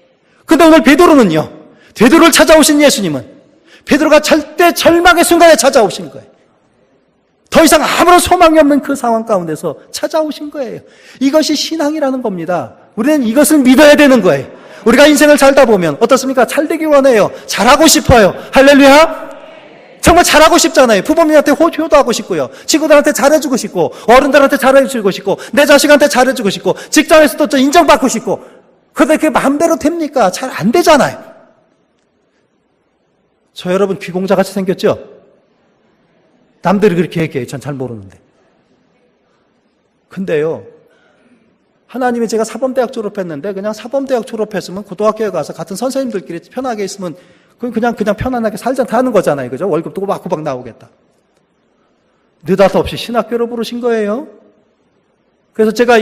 근데 오늘 베드로는요, 베드로를 찾아오신 예수님은 베드로가 절대 절망의 순간에 찾아오신 거예요. 더 이상 아무런 소망이 없는 그 상황 가운데서 찾아오신 거예요. 이것이 신앙이라는 겁니다. 우리는 이것을 믿어야 되는 거예요. 우리가 인생을 살다 보면 어떻습니까? 잘 되기 원해요. 잘하고 싶어요. 할렐루야. 정말 잘하고 싶잖아요. 부모님한테 효도하고 싶고요. 친구들한테 잘해주고 싶고, 어른들한테 잘해주고 싶고, 내 자식한테 잘해주고 싶고, 직장에서도 좀 인정받고 싶고. 그런데 그게 마음대로 됩니까? 잘 안 되잖아요. 저 여러분 귀공자같이 생겼죠? 남들이 그렇게 얘기해요. 전 잘 모르는데. 근데요, 하나님이 제가 사범대학 졸업했는데 그냥 사범대학 졸업했으면 고등학교에 가서 같은 선생님들끼리 편하게 있으면 그냥 편안하게 살자 하는 거잖아요. 그죠? 월급도 꼬박꼬박 나오겠다. 느닷없이 신학교로 부르신 거예요. 그래서 제가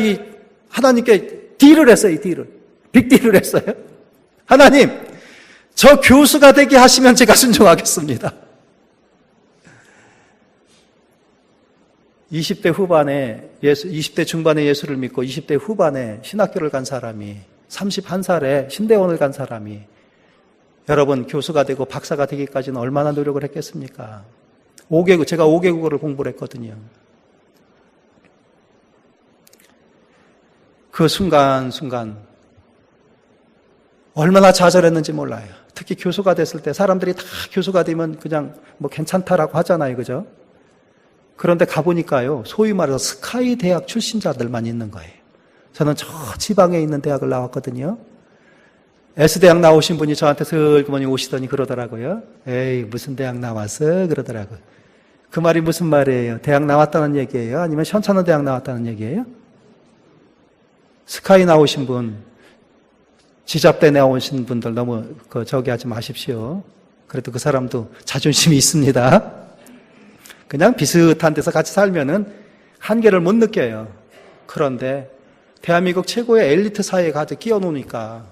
하나님께 딜을 했어요. 빅딜을 했어요. 하나님, 저 교수가 되게 하시면 제가 순종하겠습니다. 20대 후반에 20대 중반에 예수를 믿고 20대 후반에 신학교를 간 사람이 31살에 신대원을 간 사람이 여러분 교수가 되고 박사가 되기까지는 얼마나 노력을 했겠습니까? 제가 5개국어를 공부를 했거든요. 그 순간 얼마나 좌절했는지 몰라요. 특히 교수가 됐을 때 사람들이 다 교수가 되면 그냥 뭐 괜찮다라고 하잖아요. 그죠? 그런데 가보니까요, 소위 말해서 스카이 대학 출신자들만 있는 거예요. 저는 저 지방에 있는 대학을 나왔거든요. S대학 나오신 분이 저한테 슬그머니 오시더니 그러더라고요. 에이, 무슨 대학 나왔어? 그러더라고요. 그 말이 무슨 말이에요? 대학 나왔다는 얘기예요? 아니면 현찮은 대학 나왔다는 얘기예요? 스카이 나오신 분, 지잡대 나오신 분들 너무 저기 하지 마십시오. 그래도 그 사람도 자존심이 있습니다. 그냥 비슷한 데서 같이 살면은 한계를 못 느껴요. 그런데 대한민국 최고의 엘리트 사회에 가득 끼워놓으니까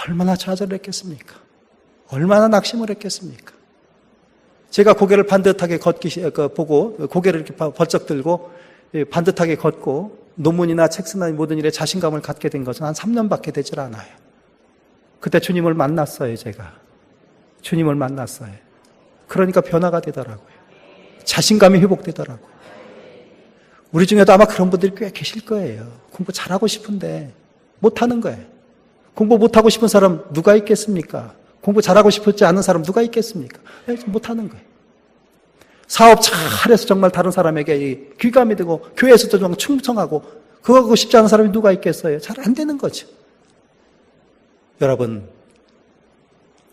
얼마나 좌절을 했겠습니까? 얼마나 낙심을 했겠습니까? 제가 고개를 반듯하게 보고 고개를 이렇게 번쩍 들고 반듯하게 걷고 논문이나 책 쓰나 모든 일에 자신감을 갖게 된 것은 한 3년밖에 되질 않아요. 그때 주님을 만났어요, 제가. 주님을 만났어요. 그러니까 변화가 되더라고요. 자신감이 회복되더라고요. 우리 중에도 아마 그런 분들이 꽤 계실 거예요. 공부 잘하고 싶은데 못하는 거예요. 공부 못하고 싶은 사람 누가 있겠습니까? 공부 잘하고 싶지 않은 사람 누가 있겠습니까? 못하는 거예요. 사업 잘해서 정말 다른 사람에게 귀감이 되고 교회에서도 정말 충성하고 그거 하고 싶지 않은 사람이 누가 있겠어요? 잘 안 되는 거죠. 여러분,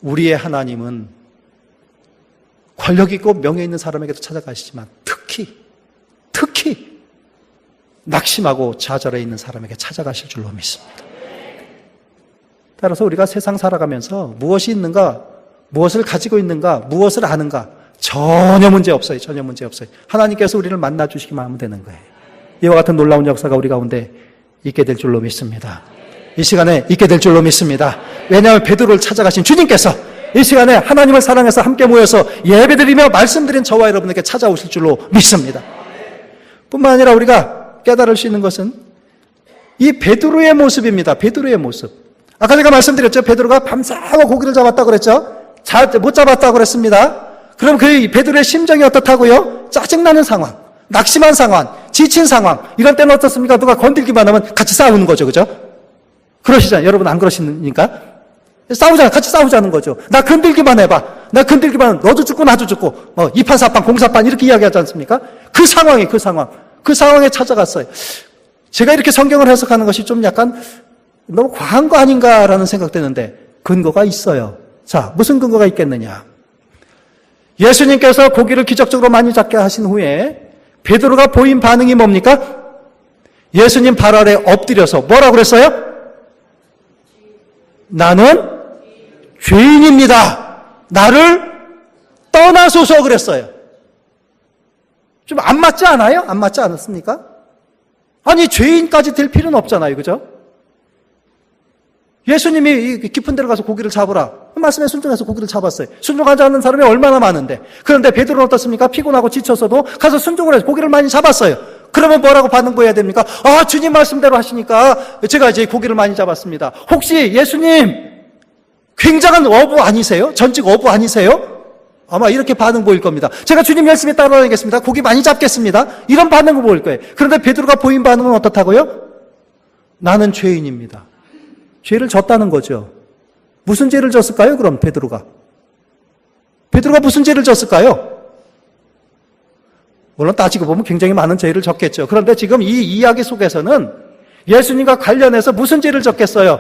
우리의 하나님은 권력 있고 명예 있는 사람에게도 찾아가시지만 특히 낙심하고 좌절해 있는 사람에게 찾아가실 줄로 믿습니다. 따라서 우리가 세상 살아가면서 무엇이 있는가, 무엇을 가지고 있는가, 무엇을 아는가 전혀 문제 없어요. 전혀 문제 없어요. 하나님께서 우리를 만나주시기만 하면 되는 거예요. 이와 같은 놀라운 역사가 우리 가운데 있게 될 줄로 믿습니다. 이 시간에 있게 될 줄로 믿습니다. 왜냐하면 베드로를 찾아가신 주님께서 이 시간에 하나님을 사랑해서 함께 모여서 예배드리며 말씀드린 저와 여러분에게 찾아오실 줄로 믿습니다. 뿐만 아니라 우리가 깨달을 수 있는 것은 이 베드로의 모습입니다. 베드로의 모습. 아까 제가 말씀드렸죠. 베드로가 밤새워 고기를 잡았다고 그랬죠. 못 잡았다고 그랬습니다. 그럼 그 베드로의 심정이 어떻다고요? 짜증나는 상황, 낙심한 상황, 지친 상황. 이런 때는 어떻습니까? 누가 건들기만 하면 같이 싸우는 거죠. 그죠? 그러시잖아요. 여러분 안 그러십니까? 싸우잖아. 같이 싸우자는 거죠. 나 건들기만 해봐. 나 건들기만 하면 너도 죽고 나도 죽고 이판사판 공사판 이렇게 이야기하지 않습니까? 그 상황에 찾아갔어요. 제가 이렇게 성경을 해석하는 것이 좀 약간 너무 과한 거 아닌가라는 생각되는데 근거가 있어요. 자, 무슨 근거가 있겠느냐? 예수님께서 고기를 기적적으로 많이 잡게 하신 후에 베드로가 보인 반응이 뭡니까? 예수님 발 아래 엎드려서 뭐라고 그랬어요? 나는 죄인입니다. 나를 떠나소서 그랬어요. 좀 안 맞지 않아요? 안 맞지 않았습니까? 아니, 죄인까지 될 필요는 없잖아요. 그죠? 예수님이 깊은 데로 가서 고기를 잡으라. 말씀에 순종해서 고기를 잡았어요. 순종하지 않는 사람이 얼마나 많은데. 그런데 베드로는 어떻습니까? 피곤하고 지쳤어도 가서 순종을 해서 고기를 많이 잡았어요. 그러면 뭐라고 반응보여야 됩니까? 아, 주님 말씀대로 하시니까 제가 이제 고기를 많이 잡았습니다. 혹시 예수님 굉장한 어부 아니세요? 전직 어부 아니세요? 아마 이렇게 반응 보일 겁니다. 제가 주님 열심히 따라다니겠습니다. 고기 많이 잡겠습니다. 이런 반응을 보일 거예요. 그런데 베드로가 보인 반응은 어떻다고요? 나는 죄인입니다. 죄를 졌다는 거죠. 무슨 죄를 졌을까요? 그럼 베드로가 무슨 죄를 졌을까요? 물론 따지고 보면 굉장히 많은 죄를 졌겠죠. 그런데 지금 이 이야기 속에서는 예수님과 관련해서 무슨 죄를 졌겠어요?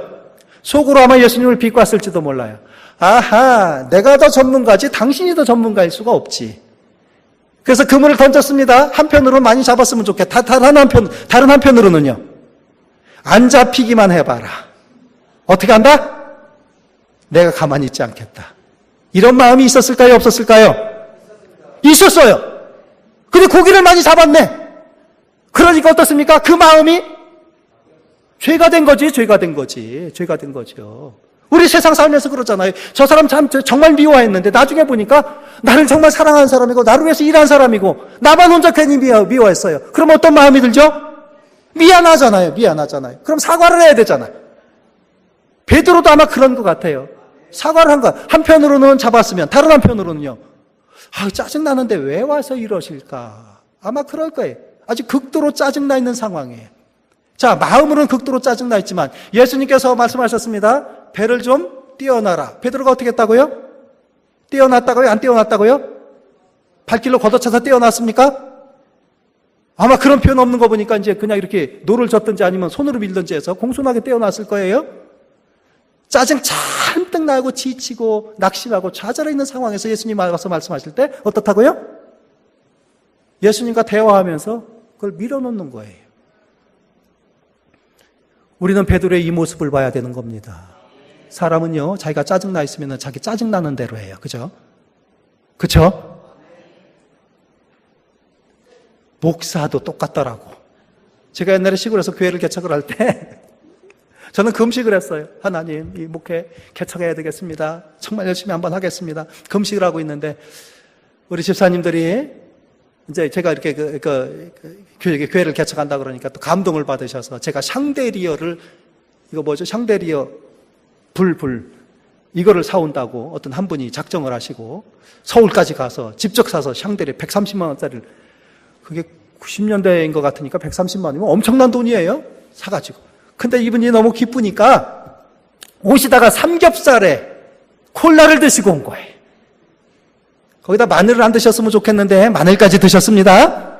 속으로 아마 예수님을 비꼬았을지도 몰라요. 아하, 내가 더 전문가지 당신이 더 전문가일 수가 없지. 그래서 그물을 던졌습니다. 한편으로는 많이 잡았으면 좋겠다. 다른 한편으로는요. 안 잡히기만 해봐라. 어떻게 한다? 내가 가만히 있지 않겠다. 이런 마음이 있었을까요? 없었을까요? 있었어요. 근데 고기를 많이 잡았네. 그러니까 어떻습니까? 그 마음이 죄가 된 거지, 죄가 된 거죠. 우리 세상 살면서 그러잖아요. 저 사람 참 정말 미워했는데 나중에 보니까 나를 정말 사랑하는 사람이고 나를 위해서 일한 사람이고 나만 혼자 괜히 미워했어요. 그럼 어떤 마음이 들죠? 미안하잖아요. 그럼 사과를 해야 되잖아요. 베드로도 아마 그런 것 같아요. 사과를 한 거. 한편으로는 잡았으면 다른 한편으로는요. 아, 짜증나는데 왜 와서 이러실까? 아마 그럴 거예요. 아주 극도로 짜증나 있는 상황이에요. 자, 마음으로는 극도로 짜증나 있지만 예수님께서 말씀하셨습니다. 배를 좀 띄워놔라. 베드로가 어떻게 했다고요? 띄워놨다고요? 안 띄워놨다고요? 발길로 걷어차서 띄워놨습니까? 아마 그런 표현 없는 거 보니까 이제 그냥 이렇게 노를 젓든지 아니면 손으로 밀든지 해서 공손하게 띄워놨을 거예요. 짜증 잔뜩 나고 지치고 낙심하고 좌절해 있는 상황에서 예수님 와서 말씀하실 때 어떻다고요? 예수님과 대화하면서 그걸 밀어놓는 거예요. 우리는 베드로의 이 모습을 봐야 되는 겁니다. 사람은요, 자기가 짜증나 있으면 자기 짜증나는 대로 해요. 그죠? 그쵸? 목사도 똑같더라고. 제가 옛날에 시골에서 교회를 개척을 할 때 저는 금식을 했어요. 하나님, 이 목회 개척해야 되겠습니다. 정말 열심히 한번 하겠습니다. 금식을 하고 있는데 우리 집사님들이 이제 제가 이렇게 교회를 개척한다 그러니까 또 감동을 받으셔서 제가 샹데리어를 이거 뭐죠? 샹데리어 불 이거를 사온다고 어떤 한 분이 작정을 하시고 서울까지 가서 직접 사서 샹데리어 130만 원짜리를 그게 90년대인 것 같으니까 130만 원이면 엄청난 돈이에요. 사가지고. 근데 이분이 너무 기쁘니까 오시다가 삼겹살에 콜라를 드시고 온 거예요. 거기다 마늘을 안 드셨으면 좋겠는데 마늘까지 드셨습니다.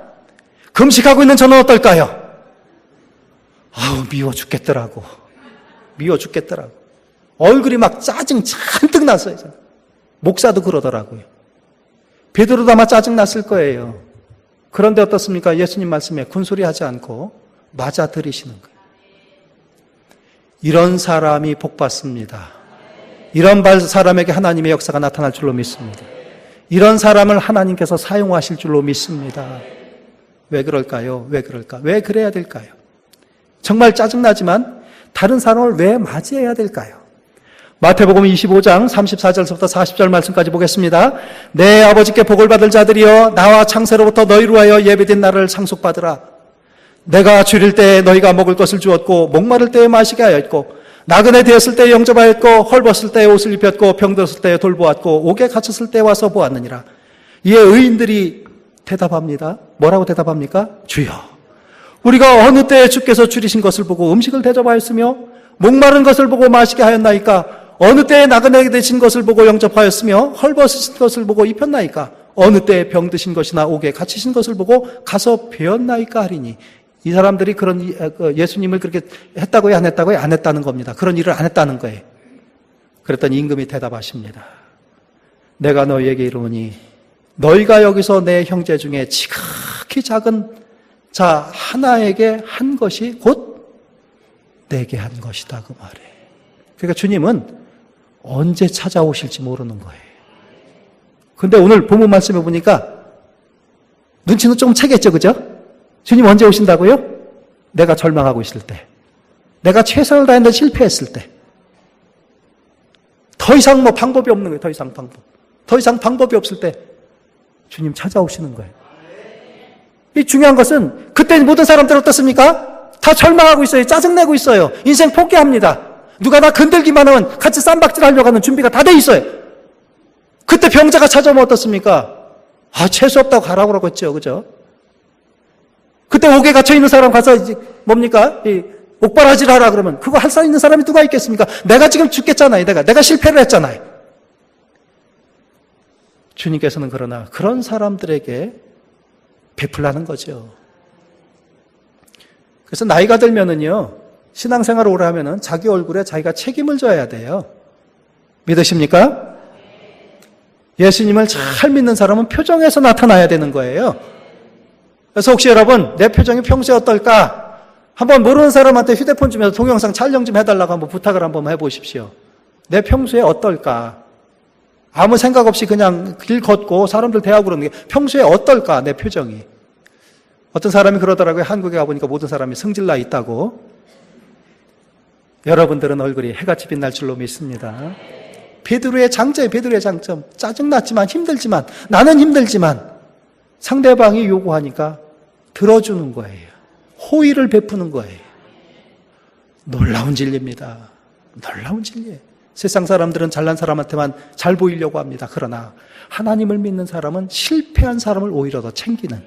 금식하고 있는 저는 어떨까요? 아우, 미워 죽겠더라고. 얼굴이 막 짜증 잔뜩 났어요. 목사도 그러더라고요. 베드로도 아마 짜증 났을 거예요. 그런데 어떻습니까? 예수님 말씀에 군소리하지 않고 맞아들이시는 거예요. 이런 사람이 복받습니다. 이런 사람에게 하나님의 역사가 나타날 줄로 믿습니다. 이런 사람을 하나님께서 사용하실 줄로 믿습니다. 왜 그럴까요? 왜 그래야 될까요? 정말 짜증나지만 다른 사람을 왜 맞이해야 될까요? 마태복음 25장 34절부터 40절 말씀까지 보겠습니다. 내 아버지께 복을 받을 자들이여 나와 창세로부터 너희로 하여 예배된 나를 상속받으라. 내가 줄일 때에 너희가 먹을 것을 주었고 목마를 때에 마시게 하였고 나그네 되었을 때에 영접하였고 헐벗을 때에 옷을 입혔고 병들었을 때에 돌보았고 옥에 갇혔을 때에 와서 보았느니라. 이에 의인들이 대답합니다. 뭐라고 대답합니까? 주여, 우리가 어느 때에 주께서 줄이신 것을 보고 음식을 대접하였으며 목마른 것을 보고 마시게 하였나이까? 어느 때에 나그네 되신 것을 보고 영접하였으며 헐벗으신 것을 보고 입혔나이까? 어느 때에 병드신 것이나 옥에 갇히신 것을 보고 가서 배웠나이까 하리니. 이 사람들이 그런 예수님을 그렇게 했다고요? 안 했다고요? 안 했다는 겁니다. 그런 일을 안 했다는 거예요. 그랬더니 임금이 대답하십니다. 내가 너희에게 이르노니 너희가 여기서 내 형제 중에 지극히 작은 자 하나에게 한 것이 곧 내게 한 것이다. 그 말에. 그러니까 주님은 언제 찾아오실지 모르는 거예요. 근데 오늘 본문 말씀해 보니까 눈치는 좀 채겠죠, 그죠? 주님 언제 오신다고요? 내가 절망하고 있을 때, 내가 최선을 다했는데 실패했을 때, 더 이상 뭐 방법이 없는 거예요. 더 이상 방법이 없을 때 주님 찾아오시는 거예요. 이 중요한 것은 그때 모든 사람들 어떻습니까? 다 절망하고 있어요. 짜증내고 있어요. 인생 포기합니다. 누가 나 건들기만 하면 같이 쌈박질 하려고 하는 준비가 다 돼 있어요. 그때 병자가 찾아오면 어떻습니까? 재수 없다고 가라고 그러겠죠. 그죠? 그때 옥에 갇혀 있는 사람 가서 이제 뭡니까? 옥바라질 하라 그러면 그거 할 수 있는 사람이 누가 있겠습니까? 내가 지금 죽겠잖아요. 내가 실패를 했잖아요. 주님께서는 그러나 그런 사람들에게 베풀라는 거죠. 그래서 나이가 들면은요, 신앙생활을 오래 하면은 자기 얼굴에 자기가 책임을 져야 돼요. 믿으십니까? 예수님을 잘 믿는 사람은 표정에서 나타나야 되는 거예요. 그래서 혹시 여러분, 내 표정이 평소에 어떨까? 한번 모르는 사람한테 휴대폰 주면서 동영상 촬영 좀 해달라고 한번 부탁을 한번 해보십시오. 내 평소에 어떨까? 아무 생각 없이 그냥 길 걷고 사람들 대하고 그러는 게 평소에 어떨까? 내 표정이. 어떤 사람이 그러더라고요. 한국에 가보니까 모든 사람이 성질나 있다고. 여러분들은 얼굴이 해같이 빛날 줄로 믿습니다. 베드로의 장점이에요. 베드로의 장점. 짜증났지만 힘들지만 나는 힘들지만 상대방이 요구하니까 들어주는 거예요. 호의를 베푸는 거예요. 놀라운 진리입니다. 놀라운 진리예요. 세상 사람들은 잘난 사람한테만 잘 보이려고 합니다. 그러나 하나님을 믿는 사람은 실패한 사람을 오히려 더 챙기는,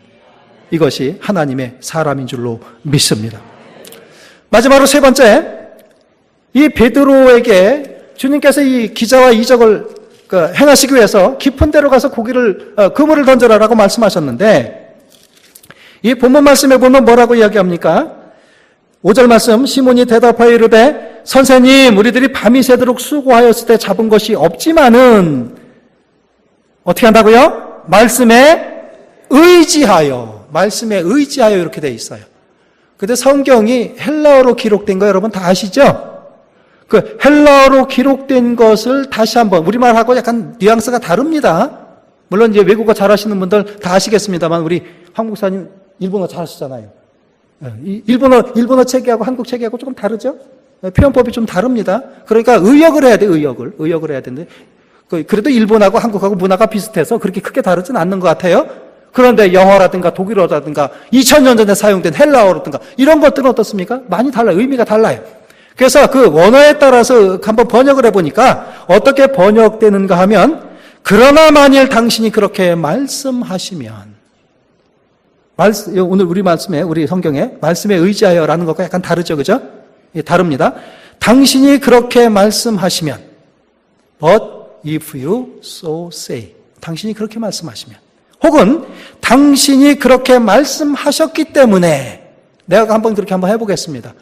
이것이 하나님의 사람인 줄로 믿습니다. 마지막으로 세 번째, 이 베드로에게 주님께서 이 기자와 이적을 행하시기 위해서 깊은 데로 가서 그물을 던져라라고 말씀하셨는데, 이 본문 말씀에 보면 뭐라고 이야기합니까? 5절 말씀, 시몬이 대답하여 이르되 선생님, 우리들이 밤이 새도록 수고하였을 때 잡은 것이 없지만은 어떻게 한다고요? 말씀에 의지하여 이렇게 돼 있어요. 근데 성경이 헬라어로 기록된 거 여러분 다 아시죠? 그 헬라어로 기록된 것을 다시 한번, 우리말하고 약간 뉘앙스가 다릅니다. 물론 이제 외국어 잘하시는 분들 다 아시겠습니다만 우리 한국사님 일본어 잘하시잖아요. 일본어 체계하고 한국 체계하고 조금 다르죠? 표현법이 좀 다릅니다. 그러니까 의역을 해야 돼, 의역을 해야 되는데, 그래도 일본하고 한국하고 문화가 비슷해서 그렇게 크게 다르진 않는 것 같아요. 그런데 영어라든가 독일어라든가 2000년 전에 사용된 헬라어라든가 이런 것들은 어떻습니까? 많이 달라요. 의미가 달라요. 그래서 그 원어에 따라서 한번 번역을 해보니까 어떻게 번역되는가 하면, 그러나 만일 당신이 그렇게 말씀하시면, 오늘 우리 말씀에, 우리 성경에 말씀에 의지하여라는 것과 약간 다르죠, 그죠? 예, 다릅니다. 당신이 그렇게 말씀하시면, but if you so say, 당신이 그렇게 말씀하시면, 혹은 당신이 그렇게 말씀하셨기 때문에, 내가 그렇게 한번 해보겠습니다.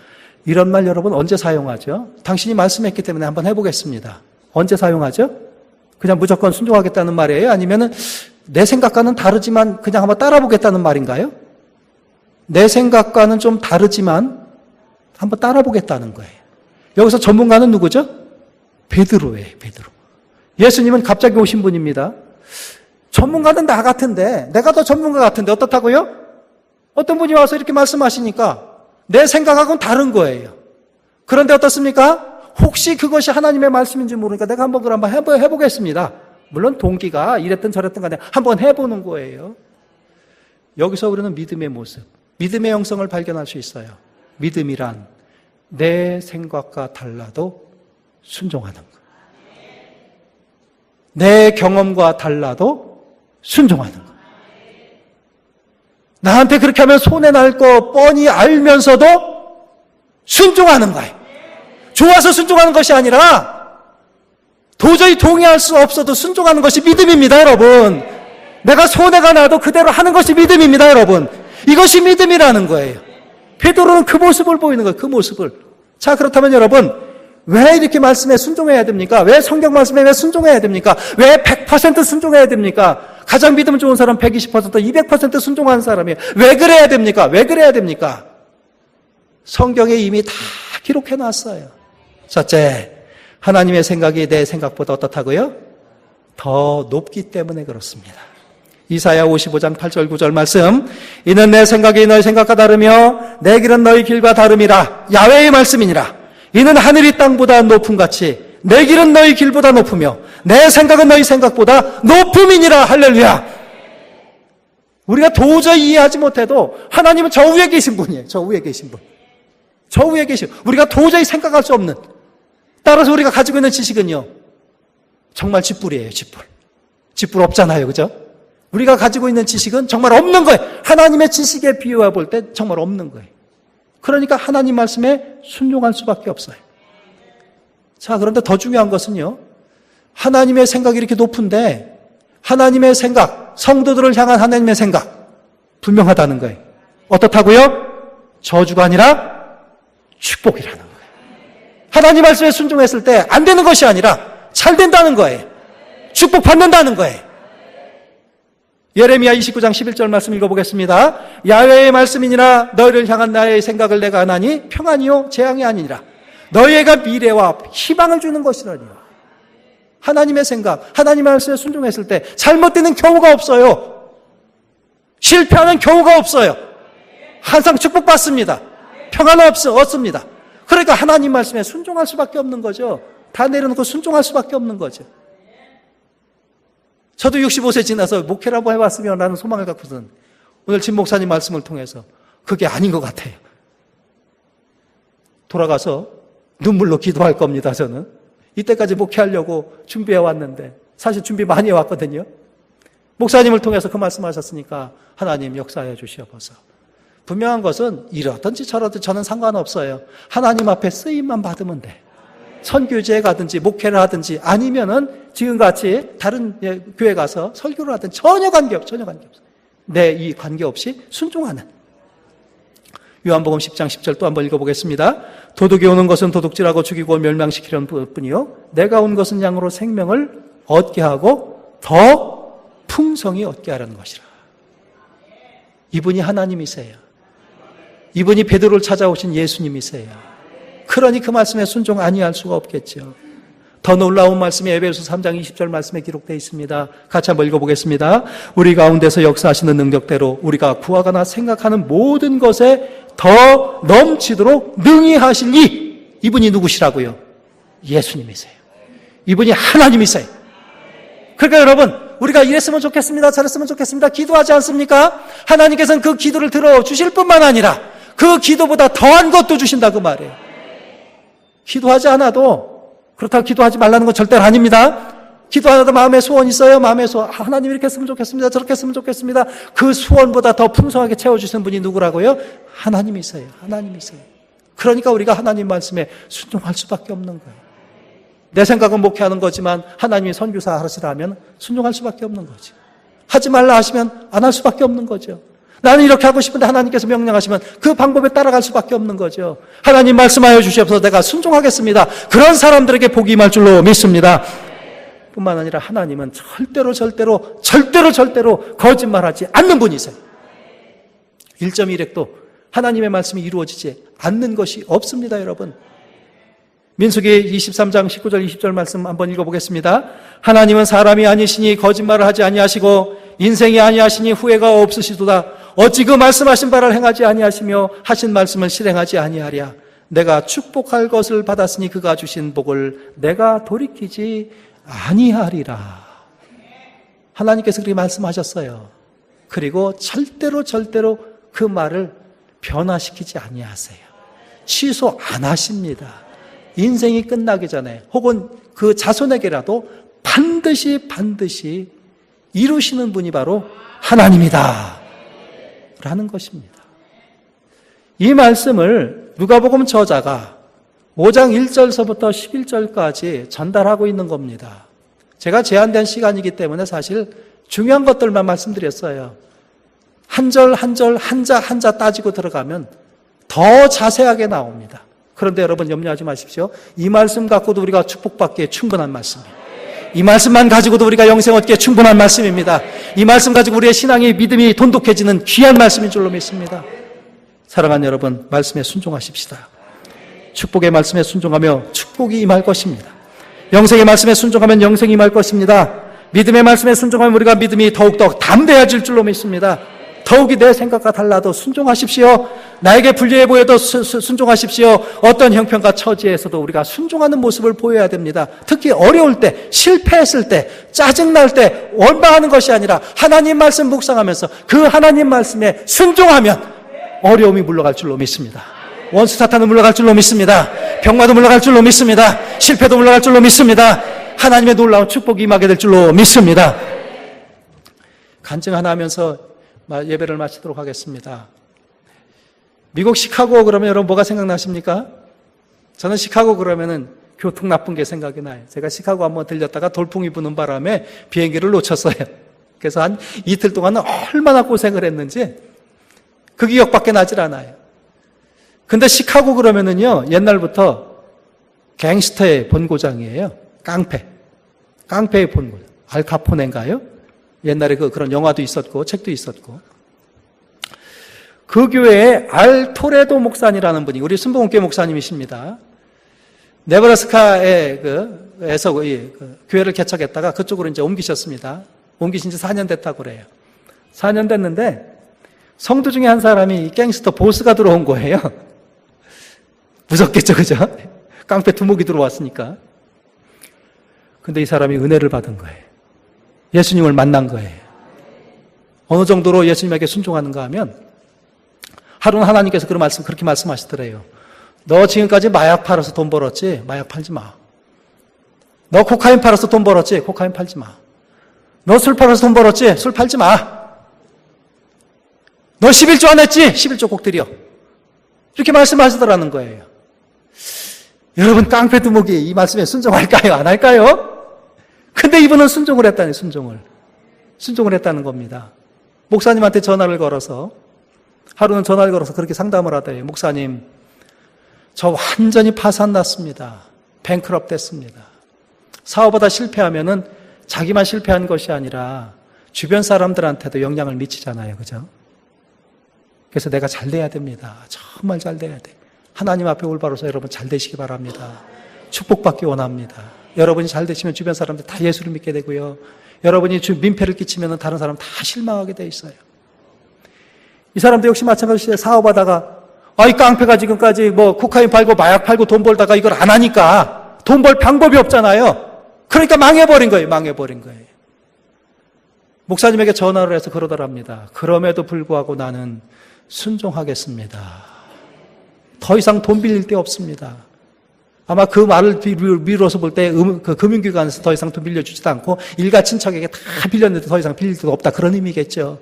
이런 말 여러분 언제 사용하죠? 당신이 말씀했기 때문에 한번 해보겠습니다. 언제 사용하죠? 그냥 무조건 순종하겠다는 말이에요? 아니면은 내 생각과는 다르지만 그냥 한번 따라보겠다는 말인가요? 내 생각과는 좀 다르지만 한번 따라보겠다는 거예요. 여기서 전문가는 누구죠? 베드로예요, 베드로. 예수님은 갑자기 오신 분입니다. 전문가는 나 같은데, 내가 더 전문가 같은데 어떻다고요? 어떤 분이 와서 이렇게 말씀하시니까 내 생각하고는 다른 거예요. 그런데 어떻습니까? 혹시 그것이 하나님의 말씀인지 모르니까 내가 한번 해보겠습니다. 물론 동기가 이랬든 저랬든 간에 한번 해보는 거예요. 여기서 우리는 믿음의 모습, 믿음의 영성을 발견할 수 있어요. 믿음이란 내 생각과 달라도 순종하는 것. 내 경험과 달라도 순종하는 것. 나한테 그렇게 하면 손해날 거 뻔히 알면서도 순종하는 거예요. 좋아서 순종하는 것이 아니라 도저히 동의할 수 없어도 순종하는 것이 믿음입니다, 여러분. 내가 손해가 나도 그대로 하는 것이 믿음입니다, 여러분. 이것이 믿음이라는 거예요. 베드로는 그 모습을 보이는 거예요, 그 모습을. 자, 그렇다면 여러분, 왜 이렇게 말씀에 순종해야 됩니까? 왜 성경 말씀에 왜 순종해야 됩니까? 왜 100% 순종해야 됩니까? 가장 믿음 좋은 사람 120%, 200% 순종하는 사람이에요. 왜 그래야 됩니까? 왜 그래야 됩니까? 성경에 이미 다 기록해 놨어요. 첫째, 하나님의 생각이 내 생각보다 어떻다고요? 더 높기 때문에 그렇습니다. 이사야 55장 8절 9절 말씀, 이는 내 생각이 너희 생각과 다르며 내 길은 너희 길과 다름이라. 야훼의 말씀이니라. 이는 하늘이 땅보다 높음 같이 내 길은 너희 길보다 높으며 내 생각은 너희 생각보다 높음이니라. 할렐루야. 우리가 도저히 이해하지 못해도 하나님은 저 위에 계신 분이에요. 저 위에 계신 분. 저 위에 계신, 우리가 도저히 생각할 수 없는, 따라서 우리가 가지고 있는 지식은요, 정말 쥐뿔이에요. 쥐뿔. 쥐뿔 없잖아요. 그죠? 우리가 가지고 있는 지식은 정말 없는 거예요. 하나님의 지식에 비유해 볼 때 정말 없는 거예요. 그러니까 하나님 말씀에 순종할 수밖에 없어요. 자, 그런데 더 중요한 것은요, 하나님의 생각이 이렇게 높은데 하나님의 생각, 성도들을 향한 하나님의 생각 분명하다는 거예요. 어떻다고요? 저주가 아니라 축복이라는 거예요. 하나님 말씀에 순종했을 때 안 되는 것이 아니라 잘 된다는 거예요. 축복받는다는 거예요. 예레미야 29장 11절 말씀 읽어보겠습니다. 야훼의 말씀이니라. 너희를 향한 나의 생각을 내가 하나니 평안이요 재앙이 아니니라. 너희가 미래와 희망을 주는 것이라니요. 하나님의 생각, 하나님의 말씀에 순종했을 때 잘못되는 경우가 없어요. 실패하는 경우가 없어요. 항상 축복받습니다. 평안은 없습니다. 그러니까 하나님 말씀에 순종할 수밖에 없는 거죠. 다 내려놓고 순종할 수밖에 없는 거죠. 저도 65세 지나서 목회를 한번 해봤으면 라는 소망을 갖고서는 오늘 진 목사님 말씀을 통해서 그게 아닌 것 같아요. 돌아가서 눈물로 기도할 겁니다. 저는 이때까지 목회하려고 준비해 왔는데 사실 준비 많이 해왔거든요. 목사님을 통해서 그 말씀하셨으니까 하나님 역사해 주시옵소서. 분명한 것은 이러든지 저러든지 저는 상관없어요. 하나님 앞에 쓰임만 받으면 돼. 선교지에 가든지 목회를 하든지 아니면은 지금같이 다른 교회 가서 설교를 하든지 전혀 관계없어요. 내 이 관계없이 순종하는. 요한복음 10장 10절 또 한번 읽어보겠습니다. 도둑이 오는 것은 도둑질하고 죽이고 멸망시키려는 뿐이요 내가 온 것은 양으로 생명을 얻게 하고 더 풍성히 얻게 하라는 것이라. 이분이 하나님이세요. 이분이 베드로를 찾아오신 예수님이세요. 그러니 그 말씀에 순종 아니할 수가 없겠죠. 더 놀라운 말씀이 에베소서 3장 20절 말씀에 기록되어 있습니다. 같이 한번 읽어보겠습니다. 우리 가운데서 역사하시는 능력대로 우리가 구하거나 생각하는 모든 것에 더 넘치도록 능히 하시니. 이분이 누구시라고요? 예수님이세요. 이분이 하나님이세요. 그러니까 여러분, 우리가 이랬으면 좋겠습니다, 저랬으면 좋겠습니다 기도하지 않습니까? 하나님께서는 그 기도를 들어주실 뿐만 아니라 그 기도보다 더한 것도 주신다 그 말이에요. 기도하지 않아도, 그렇다고 기도하지 말라는 건 절대로 아닙니다. 기도 안 해도 마음에 소원 있어요. 마음에 소원, 하나님 이렇게 했으면 좋겠습니다, 저렇게 했으면 좋겠습니다. 그 소원보다 더 풍성하게 채워주시는 분이 누구라고요? 하나님이세요. 하나님이세요. 그러니까 우리가 하나님 말씀에 순종할 수밖에 없는 거예요. 내 생각은 목회하는 거지만 하나님이 선교사 하시라면 순종할 수밖에 없는 거죠. 하지 말라 하시면 안 할 수밖에 없는 거죠. 나는 이렇게 하고 싶은데 하나님께서 명령하시면 그 방법에 따라갈 수밖에 없는 거죠. 하나님 말씀하여 주시옵소서. 내가 순종하겠습니다. 그런 사람들에게 복이 임할 줄로 믿습니다. 뿐만 아니라 하나님은 절대로 거짓말하지 않는 분이세요. 1.1획도 하나님의 말씀이 이루어지지 않는 것이 없습니다. 여러분, 민수기 23장 19절 20절 말씀 한번 읽어보겠습니다. 하나님은 사람이 아니시니 거짓말을 하지 아니하시고 인생이 아니하시니 후회가 없으시도다. 어찌 그 말씀하신 바를 행하지 아니하시며 하신 말씀을 실행하지 아니하랴. 내가 축복할 것을 받았으니 그가 주신 복을 내가 돌이키지 아니하리라. 하나님께서 그렇게 말씀하셨어요. 그리고 절대로 그 말을 변화시키지 아니하세요. 취소 안 하십니다. 인생이 끝나기 전에 혹은 그 자손에게라도 반드시 이루시는 분이 바로 하나님이다 라는 것입니다. 이 말씀을 누가복음 저자가 5장 1절서부터 11절까지 전달하고 있는 겁니다. 제가 제한된 시간이기 때문에 사실 중요한 것들만 말씀드렸어요. 한 절 한자 따지고 들어가면 더 자세하게 나옵니다. 그런데 여러분 염려하지 마십시오. 이 말씀 갖고도 우리가 축복받기에 충분한 말씀이에요. 이 말씀만 가지고도 우리가 영생 얻기에 충분한 말씀입니다. 이 말씀 가지고 우리의 신앙의 믿음이 돈독해지는 귀한 말씀인 줄로 믿습니다. 사랑하는 여러분, 말씀에 순종하십시다. 축복의 말씀에 순종하며 축복이 임할 것입니다. 영생의 말씀에 순종하면 영생이 임할 것입니다. 믿음의 말씀에 순종하면 우리가 믿음이 더욱더 담대해질 줄로 믿습니다. 더욱이 내 생각과 달라도 순종하십시오. 나에게 불리해 보여도 순종하십시오. 어떤 형편과 처지에서도 우리가 순종하는 모습을 보여야 됩니다. 특히 어려울 때, 실패했을 때, 짜증날 때 원망하는 것이 아니라 하나님 말씀 묵상하면서 그 하나님 말씀에 순종하면 어려움이 물러갈 줄로 믿습니다. 원수 사탄은 물러갈 줄로 믿습니다. 병마도 물러갈 줄로 믿습니다. 실패도 물러갈 줄로 믿습니다. 하나님의 놀라운 축복이 임하게 될 줄로 믿습니다. 간증 하나 하면서 예배를 마치도록 하겠습니다. 미국 시카고 그러면 여러분 뭐가 생각나십니까? 저는 시카고 그러면은 교통 나쁜 게 생각이 나요. 제가 시카고 한번 들렸다가 돌풍이 부는 바람에 비행기를 놓쳤어요. 그래서 한 이틀 동안 얼마나 고생을 했는지 그 기억밖에 나질 않아요. 근데 시카고 그러면은요, 옛날부터 갱스터의 본고장이에요. 깡패의 본고장. 알카포네인가요? 옛날에 그런 영화도 있었고 책도 있었고, 그 교회에 알토레도 목사님이라는 분이, 우리 순복음교회 목사님이십니다. 네브라스카에 에서 교회를 개척했다가 그쪽으로 이제 옮기셨습니다. 옮기신 지 4년 됐다고 그래요. 4년 됐는데 성도 중에 한 사람이 갱스터 보스가 들어온 거예요. 무섭겠죠, 그죠? 깡패 두목이 들어왔으니까. 근데 이 사람이 은혜를 받은 거예요. 예수님을 만난 거예요. 어느 정도로 예수님에게 순종하는가 하면, 하루는 하나님께서 그렇게 말씀하시더래요. 너 지금까지 마약 팔아서 돈 벌었지? 마약 팔지 마. 너 코카인 팔아서 돈 벌었지? 코카인 팔지 마. 너 술 팔아서 돈 벌었지? 술 팔지 마. 너 11조 안 했지? 11조 꼭 드려. 이렇게 말씀하시더라는 거예요. 여러분, 깡패 두목이 이 말씀에 순종할까요? 안 할까요? 근데 이분은 순종을 했다니, 순종을 했다는 겁니다. 목사님한테 전화를 걸어서, 하루는 전화를 걸어서 그렇게 상담을 하더래요. 목사님, 저 완전히 파산 났습니다. 뱅크럽 됐습니다. 사업하다 실패하면은 자기만 실패한 것이 아니라 주변 사람들한테도 영향을 미치잖아요. 그죠? 그래서 내가 잘 돼야 됩니다. 정말 잘 돼야 돼. 하나님 앞에 올바로서 여러분 잘 되시기 바랍니다. 축복받기 원합니다. 여러분이 잘 되시면 주변 사람들 다 예수를 믿게 되고요. 여러분이 민폐를 끼치면 다른 사람 다 실망하게 돼 있어요. 이 사람도 역시 마찬가지로 사업하다가, 이 깡패가 지금까지 코카인 팔고 마약 팔고 돈 벌다가 이걸 안 하니까 돈 벌 방법이 없잖아요. 그러니까 망해버린 거예요. 목사님에게 전화를 해서 그러더랍니다. 그럼에도 불구하고 나는 순종하겠습니다. 더 이상 돈 빌릴 데 없습니다. 아마 그 말을 미뤄서 볼 때 그 금융기관에서 더 이상 돈 빌려주지도 않고 일가 친척에게 다 빌렸는데 더 이상 빌릴 데도 없다, 그런 의미겠죠.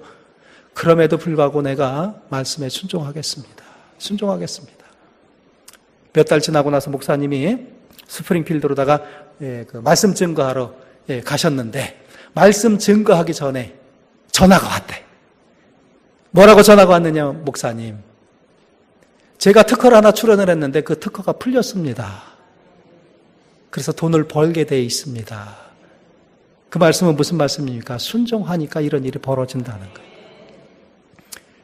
그럼에도 불구하고 내가 말씀에 순종하겠습니다. 몇 달 지나고 나서 목사님이 스프링필드로다가 말씀 증거하러 가셨는데, 말씀 증거하기 전에 전화가 왔대. 뭐라고 전화가 왔느냐, 목사님. 제가 특허를 하나 출원을 했는데 그 특허가 풀렸습니다. 그래서 돈을 벌게 돼 있습니다. 그 말씀은 무슨 말씀입니까? 순종하니까 이런 일이 벌어진다는 거예요.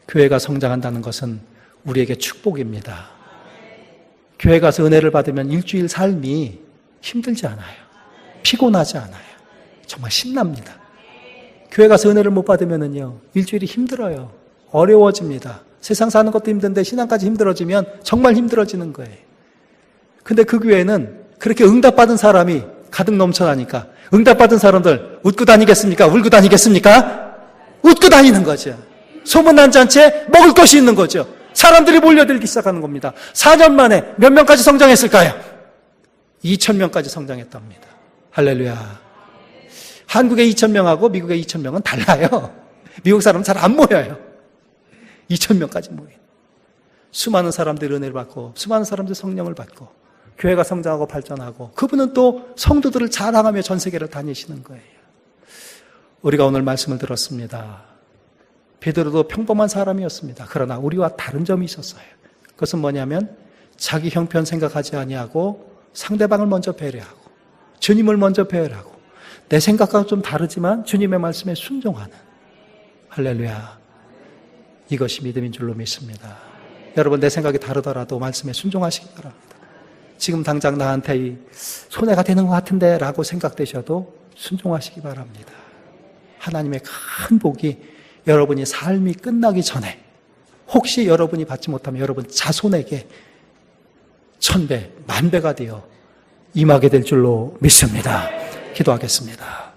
교회가 성장한다는 것은 우리에게 축복입니다. 교회 가서 은혜를 받으면 일주일 삶이 힘들지 않아요. 피곤하지 않아요. 정말 신납니다. 교회 가서 은혜를 못 받으면요, 일주일이 힘들어요. 어려워집니다. 세상 사는 것도 힘든데 신앙까지 힘들어지면 정말 힘들어지는 거예요. 근데 그 교회는 그렇게 응답받은 사람이 가득 넘쳐나니까, 응답받은 사람들 웃고 다니겠습니까? 울고 다니겠습니까? 웃고 다니는 거죠. 소문난 잔치에 먹을 것이 있는 거죠. 사람들이 몰려들기 시작하는 겁니다. 4년 만에 몇 명까지 성장했을까요? 2,000명까지 성장했답니다. 할렐루야. 한국의 2,000명하고 미국의 2,000명은 달라요. 미국 사람은 잘 안 모여요. 2,000명까지 모여요. 수많은 사람들이 은혜를 받고, 수많은 사람들이 성령을 받고, 교회가 성장하고 발전하고, 그분은 또 성도들을 자랑하며 전 세계를 다니시는 거예요. 우리가 오늘 말씀을 들었습니다. 베드로도 평범한 사람이었습니다. 그러나 우리와 다른 점이 있었어요. 그것은 뭐냐면 자기 형편 생각하지 아니하고 상대방을 먼저 배려하고 주님을 먼저 배려하고 내 생각과 좀 다르지만 주님의 말씀에 순종하는, 할렐루야, 이것이 믿음인 줄로 믿습니다. 여러분, 내 생각이 다르더라도 말씀에 순종하시기 바랍니다. 지금 당장 나한테 이 손해가 되는 것 같은데 라고 생각되셔도 순종하시기 바랍니다. 하나님의 큰 복이 여러분이 삶이 끝나기 전에 혹시 여러분이 받지 못하면 여러분 자손에게 1000배, 10,000배가 되어 임하게 될 줄로 믿습니다. 기도하겠습니다.